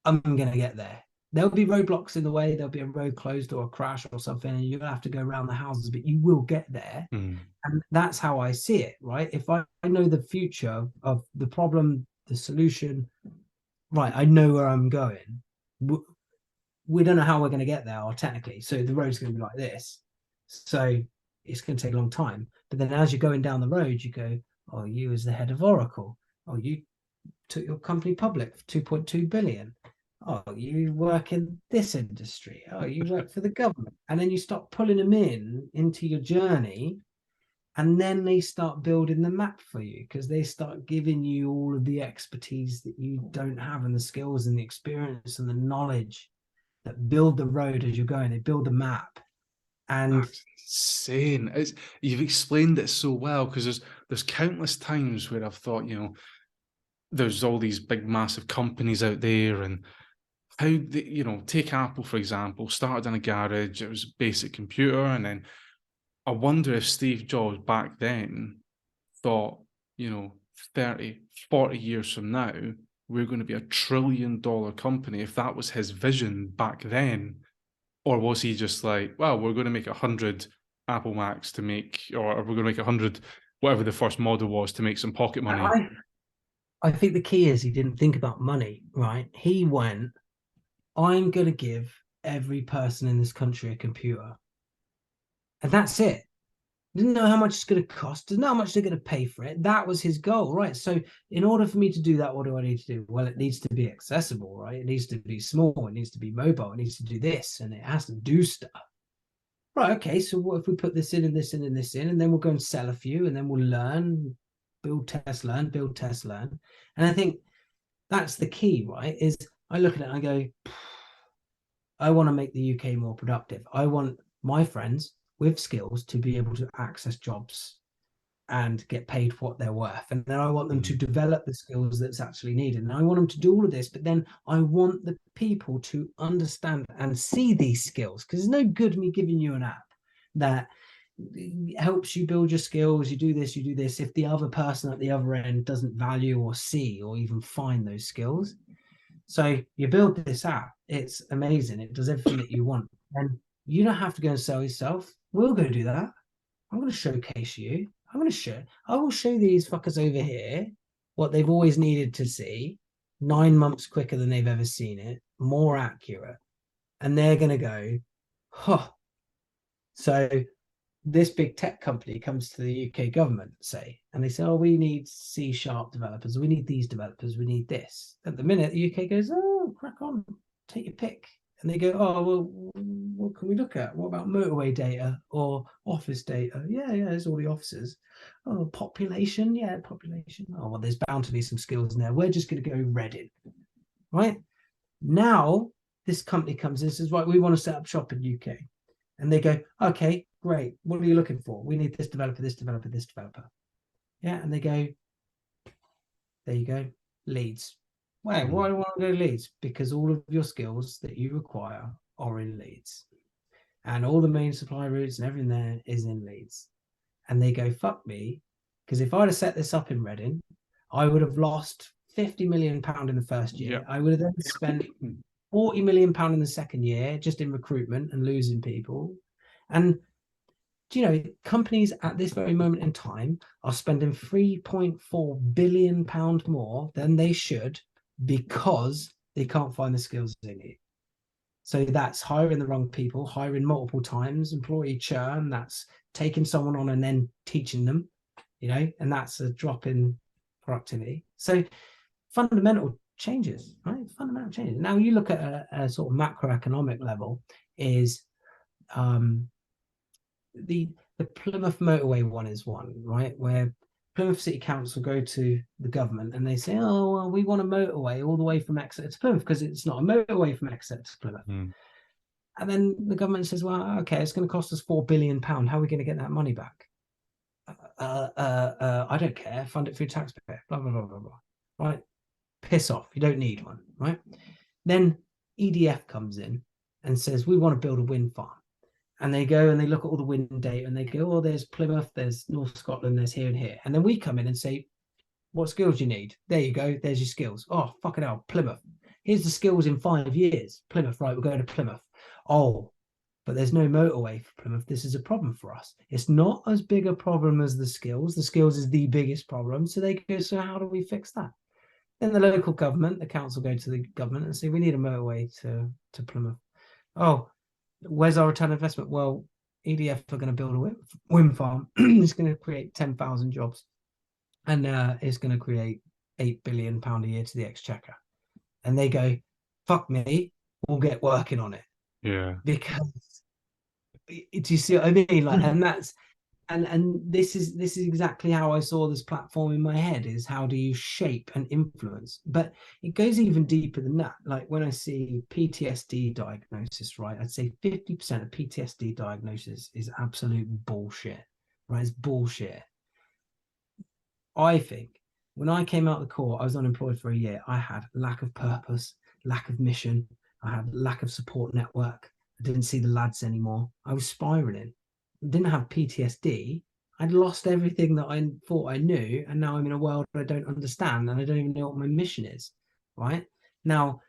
I'm going to get there. There'll be roadblocks in the way, there'll be a road closed or a crash or something, and you'll have to go around the houses, but you will get there. And that's how I see it, right? If I know the future of the problem, the solution, right, I know where I'm going. We don't know how we're going to get there, or technically. So the road's going to be like this. So it's going to take a long time. But then as you're going down the road, you go, oh, you as the head of Oracle. Oh, you took your company public for 2.2 billion. Oh, you work in this industry. Oh, you work for the government. And then you start pulling them into your journey, and then they start building the map for you, because they start giving you all of the expertise that you don't have, and the skills and the experience and the knowledge that build the road as you're going. They build the map. And that's insane. You've explained it so well, because there's countless times where I've thought, there's all these big massive companies out there, and how they, take Apple for example, started in a garage, it was a basic computer, and then I wonder if Steve Jobs back then thought, 30, 40 years from now, we're going to be $1 trillion company, if that was his vision back then. Or was he just like, well, we're going to make 100 Apple Macs to make, or we're going to make 100, whatever the first model was, to make some pocket money? I think the key is he didn't think about money, right? He went, I'm going to give every person in this country a computer. And that's it. Didn't know how much it's going to cost, didn't know how much they're going to pay for it. That was his goal, right? So in order for me to do that, what do I need to do? Well, it needs to be accessible, right? It needs to be small, it needs to be mobile, it needs to do this, and it has to do stuff. Right, okay, so what if we put this in and this in and this in, and then we'll go and sell a few, and then we'll learn, build, test, learn, build, test, learn. And I think that's the key, right? Is I look at it and I go, I want to make the UK more productive. I want my friends with skills to be able to access jobs and get paid for what they're worth. And then I want them to develop the skills that's actually needed. And I want them to do all of this, but then I want the people to understand and see these skills, because there's no good me giving you an app that helps you build your skills. You do this, if the other person at the other end doesn't value or see or even find those skills. So you build this app, it's amazing. It does everything that you want. And you don't have to go and sell yourself. We'll go do that. I'm going to showcase you. I will show these fuckers over here what they've always needed to see, 9 months quicker than they've ever seen it, more accurate. And they're going to go, huh. So this big tech company comes to the UK government, say, and they say, oh, we need C# developers. We need these developers. We need this. At the minute, the UK goes, oh, crack on, take your pick. And they go, oh, well, what can we look at? What about motorway data or office data? Yeah, there's all the offices. Oh, population? Yeah, population. Oh, well, there's bound to be some skills in there. We're just going to go Reading, right? Now, this company comes in and says, right, we want to set up shop in UK. And they go, okay, great. What are you looking for? We need this developer, this developer, this developer. Yeah, and they go, there you go, Leeds. Why do I want to go to Leeds? Because all of your skills that you require are in Leeds. And all the main supply routes and everything there is in Leeds. And they go, fuck me. Because if I'd have set this up in Reading, I would have lost £50 million in the first year. Yep. I would have then spent £40 million in the second year just in recruitment and losing people. And do you know, companies at this very moment in time are spending £3.4 billion more than they should because they can't find the skills they need. So that's hiring the wrong people, hiring multiple times, employee churn, that's taking someone on and then teaching them, you know, and that's a drop in productivity. So fundamental changes, right? Fundamental changes. Now you look at a sort of macroeconomic level is the Plymouth motorway one is one, right? Where Plymouth City Council go to the government and they say, oh, well, we want a motorway all the way from Exeter to Plymouth because it's not a motorway from Exeter to Plymouth. And then the government says, well, okay, it's going to cost us £4 billion. How are we going to get that money back? I don't care. Fund it through taxpayer. Blah, blah, blah, blah, blah. Right? Piss off. You don't need one, right? Then EDF comes in and says, we want to build a wind farm. And they go and they look at all the wind data and they go, oh, there's Plymouth, there's North Scotland, there's here and here. And then we come in and say, what skills do you need? There you go. There's your skills. Oh, fucking hell, Plymouth. Here's the skills in 5 years. Plymouth, right, we're going to Plymouth. Oh, but there's no motorway for Plymouth. This is a problem for us. It's not as big a problem as the skills. The skills is the biggest problem. So they go, so how do we fix that? Then the local government, the council go to the government and say, we need a motorway to Plymouth. Oh, where's our return on investment? Well, EDF are going to build a wind farm. It's going to create 10,000 jobs. And it's going to create £8 billion a year to the exchequer. And they go, fuck me, we'll get working on it. Yeah. Because, do you see what I mean? Like, and that's, and this is exactly how I saw this platform in my head, is how do you shape and influence? But it goes even deeper than that. Like when I see PTSD diagnosis, right, I'd say 50% of PTSD diagnosis is absolute bullshit, right? It's bullshit. I think when I came out of the court, I was unemployed for a year. I had lack of purpose, lack of mission. I had lack of support network. I didn't see the lads anymore. I was spiraling. Didn't have PTSD. I'd lost everything that I thought I knew, and now I'm in a world I don't understand, and I don't even know what my mission is. Right now,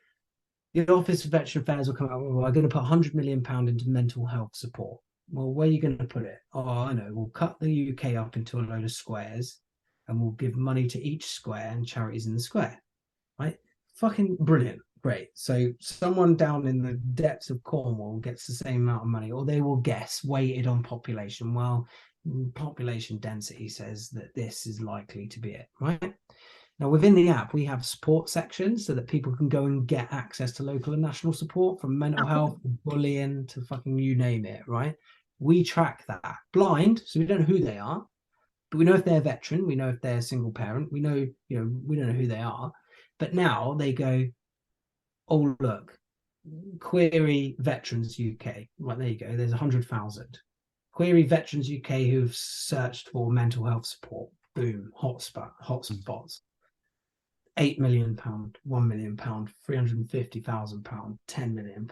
the Office of Veteran Affairs will come out. Well, I'm going to put £100 million into mental health support. Well, where are you going to put it? Oh, I know. We'll cut the UK up into a load of squares, and we'll give money to each square and charities in the square. Right? Fucking brilliant. Great. So someone down in the depths of Cornwall gets the same amount of money, or they will guess weighted on population. Well, population density says that this is likely to be it, right? Now, within the app, we have support sections so that people can go and get access to local and national support, from mental health, bullying to fucking you name it, right? We track that blind, so we don't know who they are, but we know if they're a veteran, we know if they're a single parent, we know, we don't know who they are. But now they go, oh, look, query veterans UK. Right, there you go. There's 100,000. Query veterans UK who've searched for mental health support. Boom, hotspots. £8 million, £1 million, £350,000, £10 million.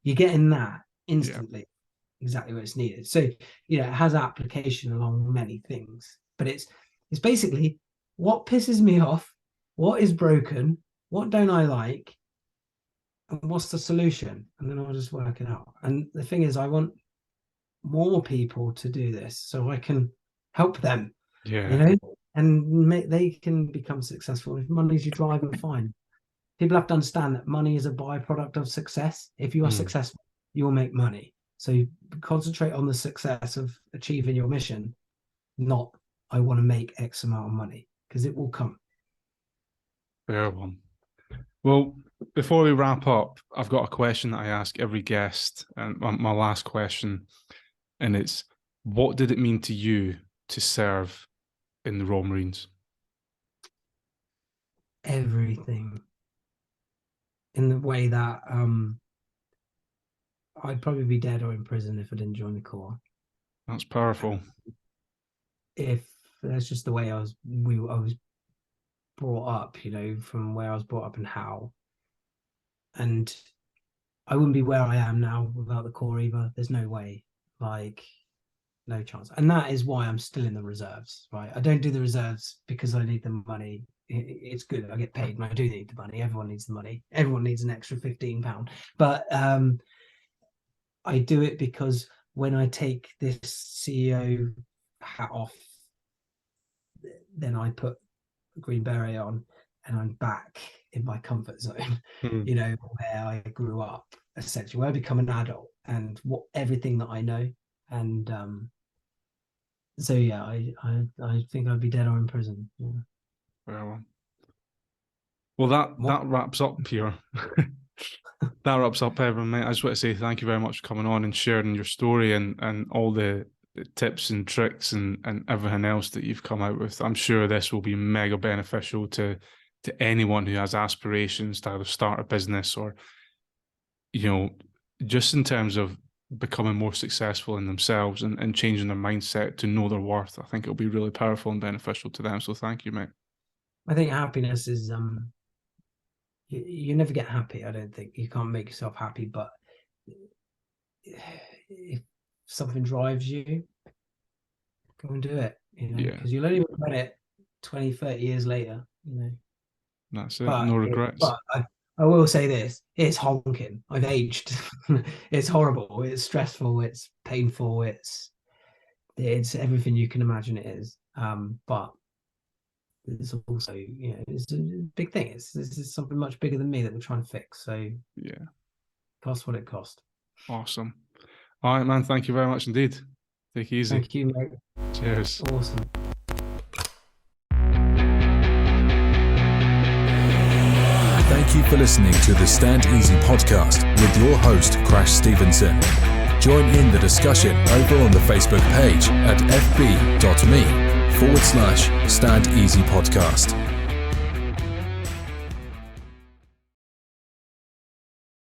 You're getting that instantly, exactly where it's needed. So, it has application along many things, but it's basically what pisses me off, what is broken, what don't I like, and what's the solution, and then I'll just work it out. And the thing is, I want more people to do this so I can help them, and they can become successful. If money's your driver, fine. People have to understand that money is a byproduct of success. If you are successful, you will make money. So you concentrate on the success of achieving your mission, not I want to make X amount of money, because it will come. Fair one. Well, before we wrap up, I've got a question that I ask every guest, and my last question, and it's, what did it mean to you to serve in the Royal Marines? Everything. In the way that I'd probably be dead or in prison if I didn't join the Corps. That's powerful. If that's just the way I was brought up, from where I was brought up and how. And I wouldn't be where I am now without the Corps either. There's no way, no chance. And that is why I'm still in the reserves, right? I don't do the reserves because I need the money. It's good, I get paid, and I do need the money. Everyone needs the money. Everyone needs an extra £15. But I do it because when I take this CEO hat off, then I put a green beret on and I'm back in my comfort zone, where I grew up, essentially, where I become an adult and everything that I know. And so yeah, I think I'd be dead or in prison. Yeah. Well, that wraps up here. That wraps up everyone, mate. I just want to say thank you very much for coming on and sharing your story and all the tips and tricks and everything else that you've come out with. I'm sure this will be mega beneficial to anyone who has aspirations to either start a business or, just in terms of becoming more successful in themselves and changing their mindset to know their worth. I think it'll be really powerful and beneficial to them. So thank you, mate. I think happiness is you never get happy. I don't think you can't make yourself happy, but if something drives you, go and do it, because you'll only regret it 20, 30 years later, That's it. No regrets. But I will say this, it's honking. I've aged. It's horrible, it's stressful, it's painful, it's everything you can imagine it is. But it's also, it's a big thing. This is something much bigger than me that we're trying to fix. So yeah, cost what it cost. Awesome. All right, man. Thank you very much indeed. Take it easy. Thank you, mate. Cheers. Awesome. Thank you for listening to the Stand Easy podcast with your host, Crash Stevenson. Join in the discussion over on the Facebook page at fb.me/Stand Easy Podcast.